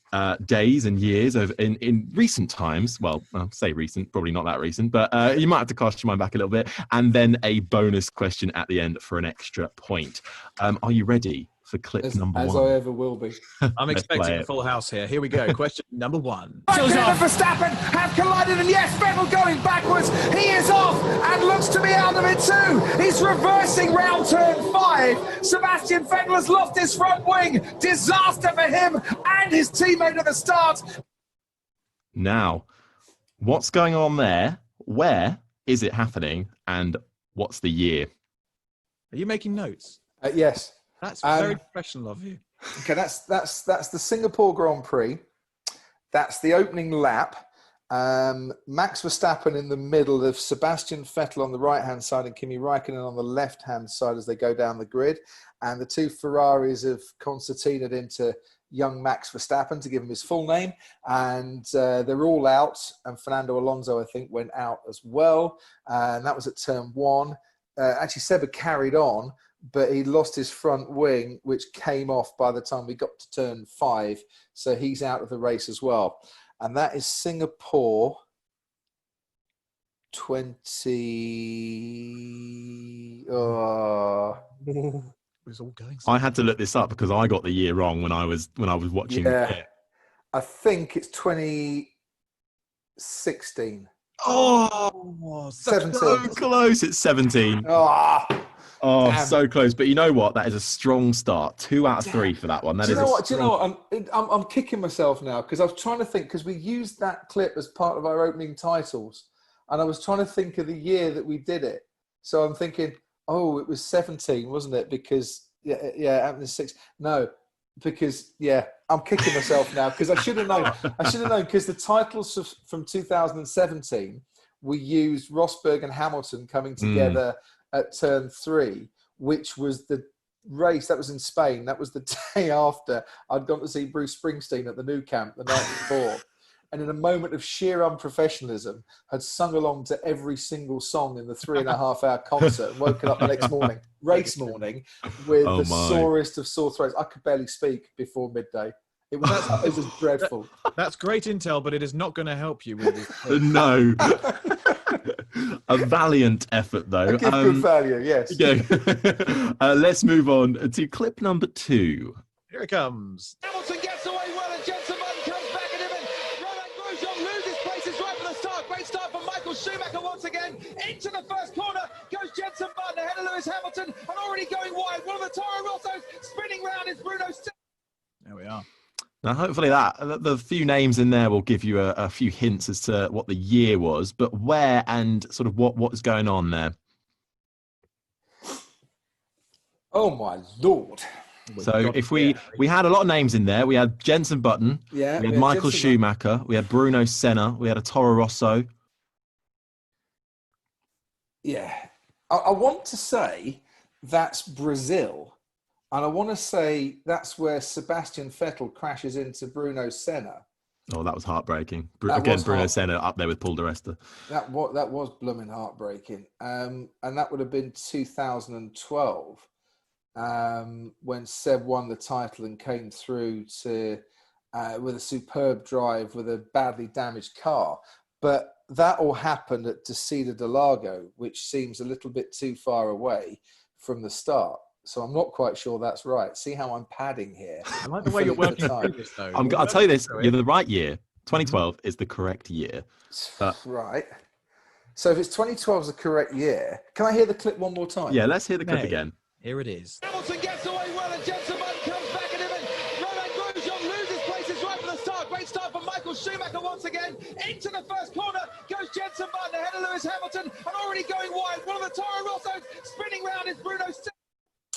days and years in recent times. Well, I'll say recent, probably not that recent, but you might have to cast your mind back a little bit. And then a bonus question at the end for an extra point. Are you ready for clip number 1? As I ever will be. I'm expecting a full house here. Here we go. Question number 1. Verstappen have collided, and yes, Vettel going backwards. He is off and looks to be out of it too. He's reversing round turn 5. Sebastian Vettel has lost his front wing. Disaster for him and his teammate at the start. Now, what's going on there? Where is it happening? And what's the year? Are you making notes? Yes. That's very professional of you. Okay, that's the Singapore Grand Prix. That's the opening lap. Max Verstappen in the middle of Sebastian Vettel on the right-hand side and Kimi Räikkönen on the left-hand side as they go down the grid. And the 2 Ferraris have concertinaed into young Max Verstappen to give him his full name. And they're all out. And Fernando Alonso, I think, went out as well. And that was at turn 1. Actually, Seba carried on, but he lost his front wing, which came off by the time we got to turn 5. So he's out of the race as well. And that is Singapore 20... It was all going. I had to look this up because I got the year wrong when I was watching it. I think it's 2016. Oh, 17. So close. It's 17. Oh, damn. So close. But you know what? That is a strong start. 2 out of 3 for that one. Do you know what? I'm kicking myself now because I was trying to think, because we used that clip as part of our opening titles, and I was trying to think of the year that we did it. So I'm thinking, oh, it was 17, wasn't it? Because it happened in 6. No, because I'm kicking myself now because I should have known. Because the titles from 2017 we used Rosberg and Hamilton coming together at turn 3, which was the race, that was in Spain. That was the day after I'd gone to see Bruce Springsteen at the Nou Camp the night before. And in a moment of sheer unprofessionalism, had sung along to every single song in the 3.5-hour concert and woken up the next morning, race morning, with the sorest of sore throats. I could barely speak before midday. It was dreadful. That's great intel, but it is not going to help you with this. No. A valiant effort, though. I give good value, yes. Let's move on to clip number 2. Here it comes. Hamilton gets away well, and Jensen Button comes back at him, and Romain Grosjean loses places right from the start. Great start from Michael Schumacher once again. Into the first corner goes Jensen Button ahead of Lewis Hamilton, and already going wide. One of the Toro Rossos spinning round is Bruno. There we are. Now, hopefully the few names in there will give you a few hints as to what the year was, but where and sort of what's going on there. Oh, my Lord. So if we had a lot of names in there. We had Jensen Button, we had Michael Schumacher, we had Bruno Senna, we had a Toro Rosso. Yeah. I want to say that's Brazil. And I want to say that's where Sebastian Vettel crashes into Bruno Senna. Oh, that was heartbreaking. Bruno Senna up there with Paul di Resta. That was blooming heartbreaking. And that would have been 2012 when Seb won the title and came through with a superb drive with a badly damaged car. But that all happened at Descida del Lago, which seems a little bit too far away from the start. So I'm not quite sure that's right. See how I'm padding here. I like the way you're working through this, though. I'll tell you this. You're the right year. 2012 is the correct year. Right. So if it's 2012 is the correct year, can I hear the clip one more time? Yeah, let's hear the clip again. Here it is. Hamilton gets away well, and Jensen Button comes back at him, and Romain Grosjean loses places right from the start. Great start from Michael Schumacher once again. Into the first corner goes Jensen Button ahead of Lewis Hamilton, and already going wide. One of the Toro Rossos spinning round is Bruno.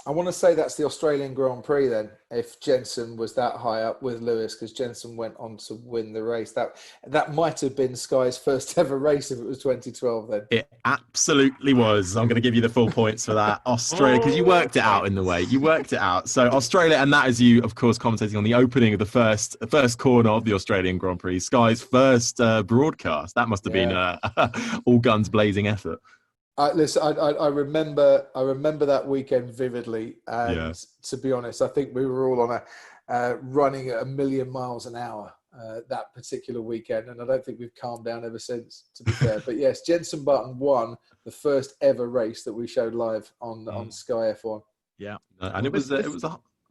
I want to say that's the Australian Grand Prix then, if Jensen was that high up with Lewis, because Jensen went on to win the race. That might have been Sky's first ever race if it was 2012 then. It absolutely was. I'm going to give you the full points for that. Australia, because you worked it out in the way. You worked it out. So Australia, and that is you, of course, commentating on the opening of the first corner of the Australian Grand Prix, Sky's first broadcast. That must have been all guns blazing effort. Listen, I remember that weekend vividly, and to be honest, I think we were all on running at 1,000,000 miles an hour that particular weekend, and I don't think we've calmed down ever since, to be fair. But yes, Jensen Button won the first ever race that we showed live on Sky F1. Yeah, and it was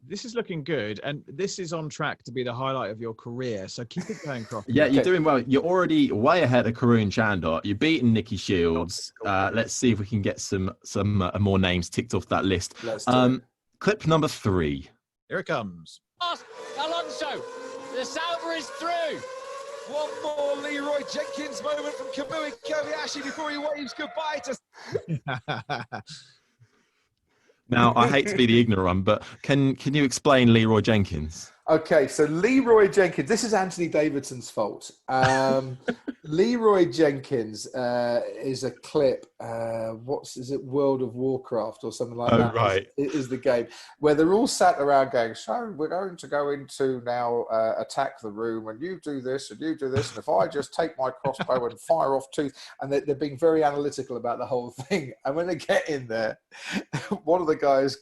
This is looking good, and this is on track to be the highlight of your career. So keep it going, Croft. Yeah, you're doing well. You're already way ahead of Karun Chandler. You're beating Nicky Shields. Let's see if we can get some more names ticked off that list. Let's do it. Clip number 3. Here it comes. Alonso, the Sauber is through. One more Leroy Jenkins moment from Kamui Kobayashi before he waves goodbye to... Now, I hate to be the ignorant one, but can you explain Leroy Jenkins? Okay, so Leroy Jenkins, this is Anthony Davidson's fault. Leroy Jenkins is a clip, is it World of Warcraft or something like that? Oh, right. It is the game where they're all sat around going, so we're going to go into now attack the room, and you do this and you do this, and if I just take my crossbow and fire off two, and they're being very analytical about the whole thing. And when they get in there, one of the guys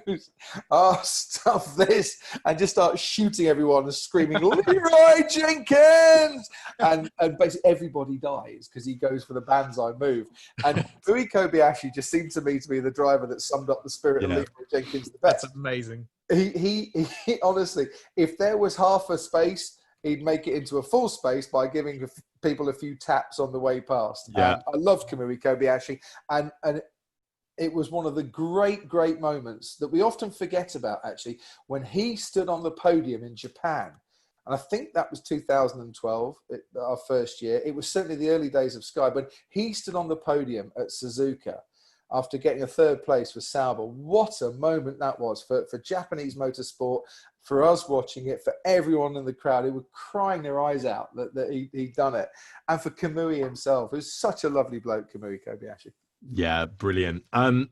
goes, "Oh, stuff this," and just starts shooting everyone and screaming, "Leroy Jenkins!" And basically everybody dies because he goes for the Banzai move. And Kamui Kobayashi just seemed to me to be the driver that summed up the spirit of Leroy Jenkins the best. That's amazing. He honestly, if there was half a space, he'd make it into a full space by giving people a few taps on the way past. Yeah. I loved Kamui Kobayashi, and it was one of the great moments that we often forget about, actually, when he stood on the podium in Japan. And I think that was 2012, our first year. It was certainly the early days of Sky, but he stood on the podium at Suzuka after getting a third place for Sauber. What a moment that was for Japanese motorsport, for us watching it, for everyone in the crowd who were crying their eyes out that he'd done it. And for Kamui himself, who's such a lovely bloke, Kamui Kobayashi. Yeah, brilliant.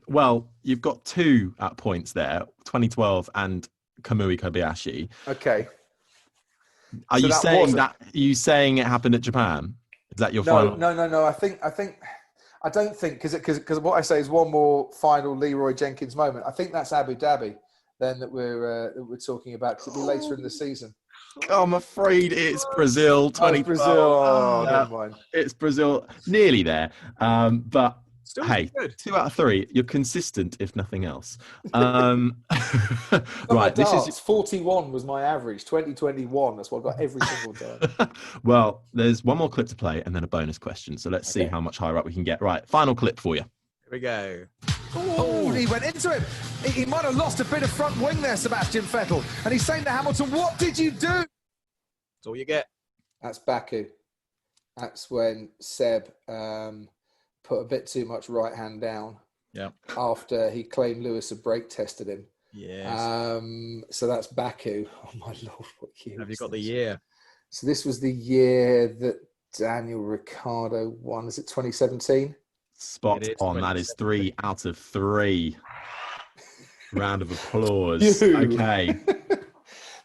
Well, you've got 2 points there, 2012 and Kamui Kobayashi. Okay. Are So you that saying wasn't- that? Are you saying it happened at Japan? Is that your No, final? no. I don't think because what I say is one more final Leroy Jenkins moment. I think that's Abu Dhabi. Then that we're talking about, because it'll be later in the season. I'm afraid it's Brazil. 2012. Brazil. Oh, Yeah, never mind. it's Brazil. Nearly there. But Still hey, good. 2 out of 3. You're consistent, if nothing else. Right, this darts, is 41 was my average. 2021. That's what I got every single time. well. There's one more clip to play, and then a bonus question. So let's see Okay. how much higher up we can get. Right, final clip for you. Here we go. Oh, he went into him. He might have lost a bit of front wing there, Sebastian Vettel. And he's saying to Hamilton, what did you do? That's all you get. That's Baku. That's when Seb put a bit too much right hand down. Yeah. After he claimed Lewis had brake tested him. Yes. So that's Baku. Oh my Lord, what year Have you was got the this? year? So this was the year that Daniel Ricciardo won. Is it 2017? Spot It is on. That is 3 out of 3. Round of applause. You. Okay.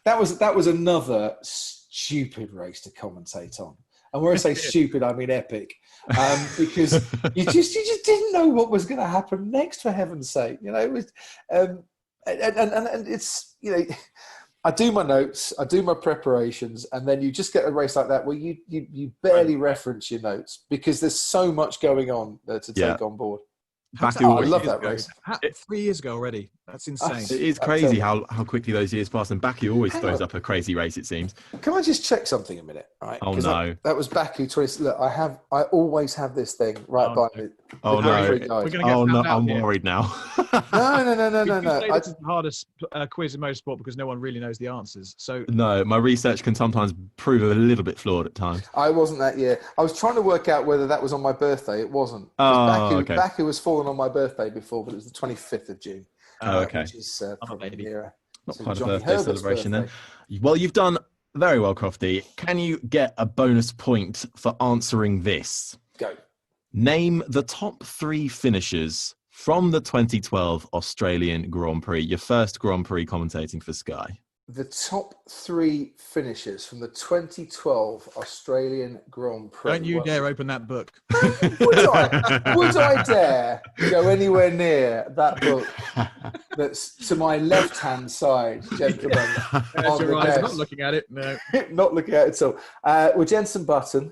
That was another stupid race to commentate on. And when I say stupid, I mean epic, because you just didn't know what was going to happen next. For heaven's sake, it was, and it's I do my notes, I do my preparations, and then you just get a race like that where you barely reference your notes because there's so much going on to take on board. Baku I always- love that race. 3 years ago already. That's insane. It is crazy how quickly those years pass, and Baku always throws up a crazy race, it seems. Can I just check something a minute? Right? Oh, 'Cause no. That was Baku 20. Look, I always have this thing right by me. Oh, the no. Grand Prix guide. We're going to get Oh, no, found out I'm here. worried now. No. You say this is the hardest quiz in motorsport because no one really knows the answers. So No, my research can sometimes prove a little bit flawed at times. I wasn't that year. I was trying to work out whether that was on my birthday. It wasn't. Oh, okay. Baku was fallen on my birthday before, but it was the 25th of June. Oh, okay. Which is probably baby. nearer. Not to quite a Johnny birthday Herbert's celebration birthday. then. Well, you've done very well, Crofty. Can you get a bonus point for answering this? Go. Name the top 3 finishers from the 2012 Australian Grand Prix. Your first Grand Prix commentating for Sky. The top 3 finishers from the 2012 Australian Grand Prix. don't you dare open that book. Would I dare go anywhere near that book that's to my left-hand side, gentlemen? That's on your the eyes, desk? not looking at it. No. Not looking at it at all. Well, Jenson Button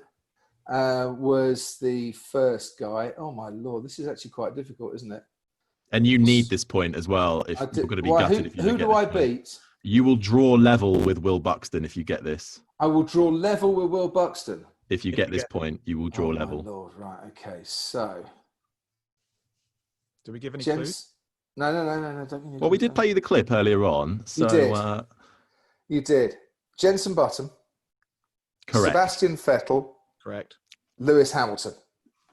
was the first guy. Oh, my Lord. This is actually quite difficult, isn't it? And you need this point as well if you're going to be gutted if you don't Who get do I this point. beat? You will draw level with Will Buxton if you get this. I will draw level with Will Buxton. If you get this point, you will draw Oh, my level. Lord. Right, okay. So, Do we give any clues? Jens... No. Don't Well, we did play you the clip earlier on. So, You did. You did. Jenson Button. correct. Sebastian Vettel. Correct. Lewis Hamilton.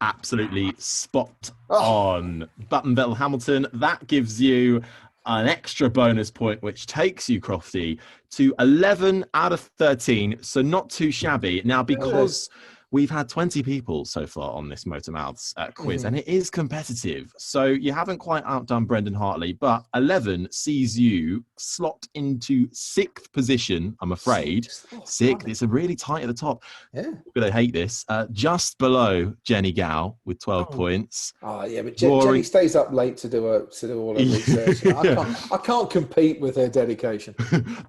Absolutely spot Oh. on. Button, Vettel, Hamilton. That gives you an extra bonus point, which takes you, Crofty, to 11 out of 13. So not too shabby. Now, because we've had 20 people so far on this MotorMouths quiz, and it is competitive. So you haven't quite outdone Brendan Hartley, but 11 sees you slot into 6th position, I'm afraid. 6th. It's a really tight at the top. Yeah. You're going to hate this. Just below Jenny Gow with 12 points. Oh yeah, but Rory- Jenny stays up late to do all her research. I can't compete with her dedication.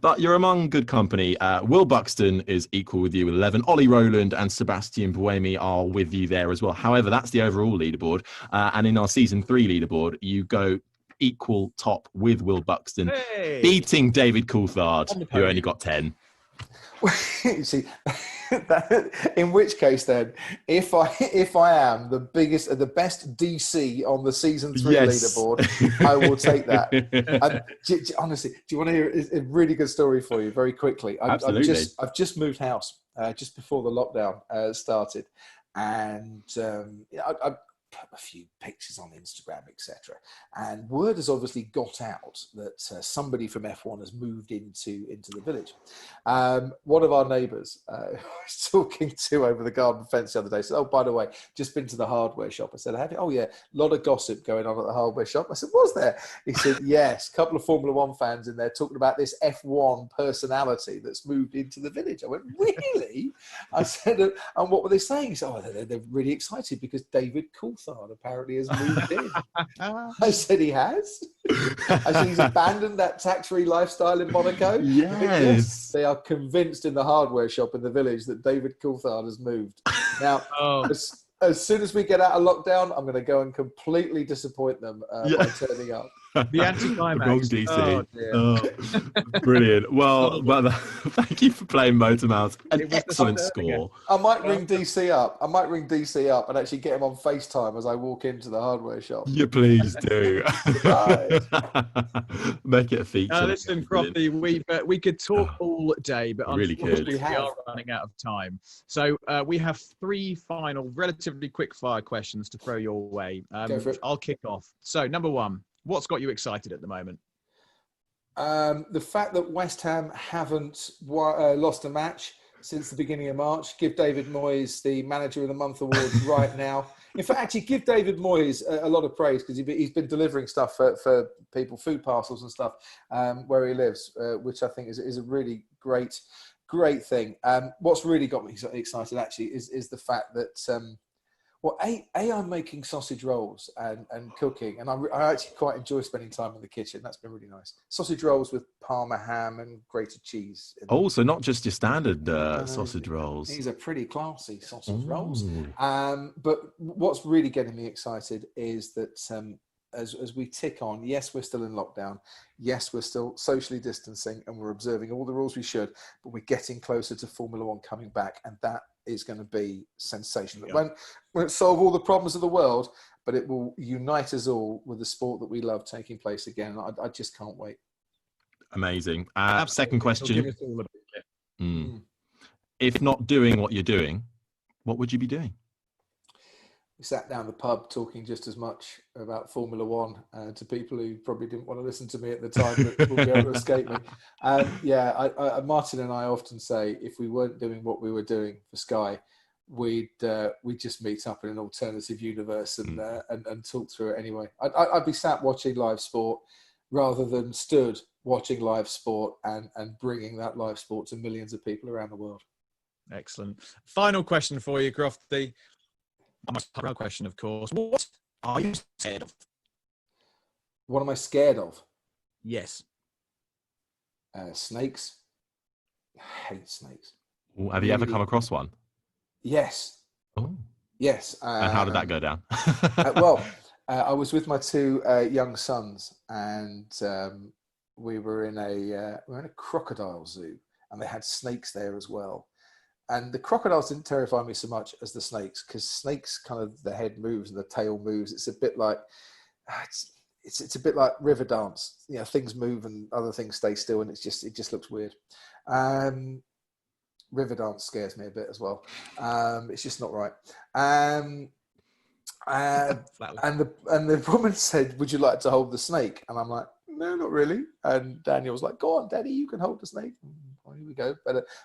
But you're among good company. Will Buxton is equal with you with 11. Ollie Rowland and Sebastian Buemi are with you there as well. However, that's the overall leaderboard. And in our season 3 leaderboard, you go equal top with Will Buxton, Hey. beating David Coulthard, On the who podium. only got 10. You see, in which case then, if I am the best DC on the season 3 Yes. leaderboard, I will take that. Honestly, do you want to hear a really good story for you very quickly? Absolutely. I've just moved house just before the lockdown started, and put a few pictures on Instagram, etc. And word has obviously got out that somebody from F1 has moved into the village. One of our neighbours I was talking to over the garden fence the other day said, "Oh, by the way, just been to the hardware shop." I said, "Have you?" "Oh yeah, a lot of gossip going on at the hardware shop." I said, "Was there?" He said, "Yes, a couple of Formula One fans in there talking about this F1 personality that's moved into the village." I went, "Really?" I said, "And what were they saying?" He said, "Oh, they're really excited because David Coulthard apparently has moved in." I said, "He has?" I said, "He's abandoned that tax-free lifestyle in Monaco?" Yes. They are convinced in the hardware shop in the village that David Coulthard has moved. Now, as soon as we get out of lockdown, I'm going to go and completely disappoint them by turning up. The anticlimax. Wrong DC. Oh, dear. Brilliant. Well, thank you for playing MotorMouth. An excellent score. I might ring DC up. And actually get him on FaceTime as I walk into the hardware shop. You please do. Make it a feature. Listen, Crofty, we could talk all day, but unfortunately we are running out of time. So we have 3 final, relatively quick-fire questions to throw your way. Go for it. I'll kick off. So, number 1, what's got you excited at the moment? The fact that West Ham haven't lost a match since the beginning of March. Give David Moyes the Manager of the Month award right now. In fact, actually, give David Moyes a lot of praise because he's been delivering stuff for people, food parcels and stuff, where he lives, which I think is a really great thing. What's really got me excited, actually, is the fact that... I'm making sausage rolls and cooking, and I actually quite enjoy spending time in the kitchen. That's been really nice. Sausage rolls with Parma ham and grated cheese. Oh, so not just your standard sausage rolls. These are pretty classy sausage rolls. But what's really getting me excited is that as we tick on, yes, we're still in lockdown. Yes, we're still socially distancing and we're observing all the rules we should, but we're getting closer to Formula One coming back, and that is going to be sensational. It won't solve all the problems of the world, but it will unite us all with the sport that we love taking place again. I just can't wait. Amazing. Second question. Give us all a bit. If not doing what you're doing, what would you be doing? We sat down the pub talking just as much about Formula One to people who probably didn't want to listen to me at the time, but will be able to escape me. Martin and I often say if we weren't doing what we were doing for Sky, we'd just meet up in an alternative universe and talk through it anyway. I'd be sat watching live sport rather than stood watching live sport and bringing that live sport to millions of people around the world. Excellent. Final question for you, Crofty. My final question, of course. What are you scared of? What am I scared of? Yes. Snakes. I hate snakes. Ooh, have you ever come across one? Yes. Oh. Yes. And how did that go down? I was with my 2 young sons, and we were in a crocodile zoo, and they had snakes there as well. And the crocodiles didn't terrify me so much as the snakes, because snakes kind of, the head moves and the tail moves. It's a bit like it's a bit like river dance. You know, things move and other things stay still, and it just looks weird. River dance scares me a bit as well. It's just not right. And the woman said, "Would you like to hold the snake?" And I'm like, "No, not really." And Daniel was like, "Go on, Daddy, you can hold the snake." Here we go.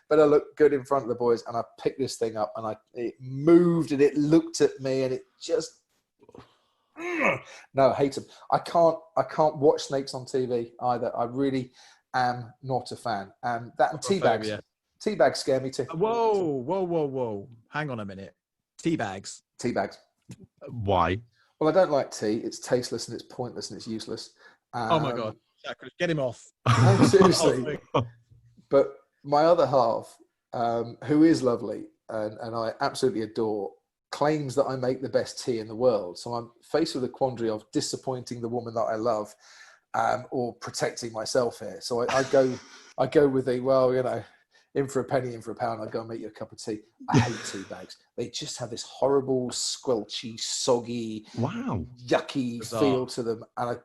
Better look good in front of the boys. And I picked this thing up, and it moved, and it looked at me, and it just no, I hate them. I can't watch snakes on TV either. I really am not a fan. That and teabags scare me too. Whoa! Hang on a minute. Teabags. Why? Well, I don't like tea. It's tasteless and it's pointless and it's useless. Oh my God! Get him off. No, seriously. But my other half, who is lovely and I absolutely adore, claims that I make the best tea in the world. So I'm faced with a quandary of disappointing the woman that I love, or protecting myself here. So I go with the, in for a penny, in for a pound, I'll go and make you a cup of tea. I hate tea bags. They just have this horrible, squelchy, soggy, yucky feel to them. And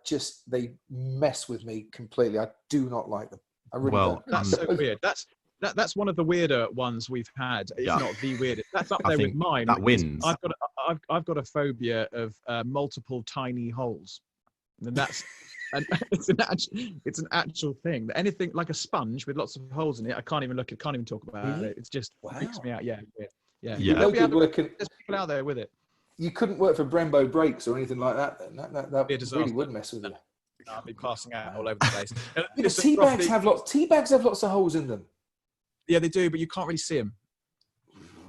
they mess with me completely. I do not like them. I really don't. That's so weird. That's one of the weirder ones we've had. It's not the weirdest. That's up there with mine. That wins. I've I've got a phobia of multiple tiny holes, and that's it's an actual thing. Anything like a sponge with lots of holes in it, I can't even look. I can't even talk about it. It's just freaks me out. Yeah. Yeah. There's people out there with it. You couldn't work for Brembo Brakes or anything like that. Then that Be a disaster. really would mess with you. I'll be passing out all over the place. Tea bags have lots of holes in them. Yeah, they do, but you can't really see them.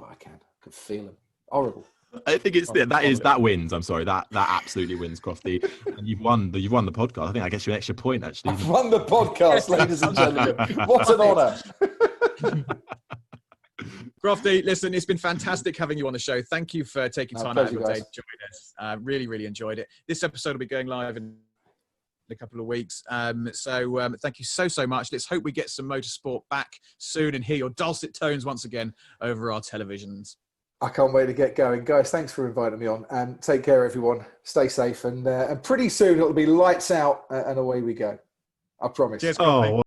I can feel them. Horrible. I think that wins. I'm sorry, that absolutely wins, Crofty. And you've won the podcast. I think that gets you an extra point, actually. I've won the podcast, ladies and gentlemen. What an honour. Crofty, listen, it's been fantastic having you on the show. Thank you for taking time out of your day to join us. Really, really enjoyed it. This episode will be going live in a couple of weeks. So thank you so much. Let's hope we get some motorsport back soon and hear your dulcet tones once again over our televisions. I can't wait to get going. Guys, thanks for inviting me on. Take care, everyone. Stay safe. And pretty soon it'll be lights out and away we go. I promise. Cheers, oh,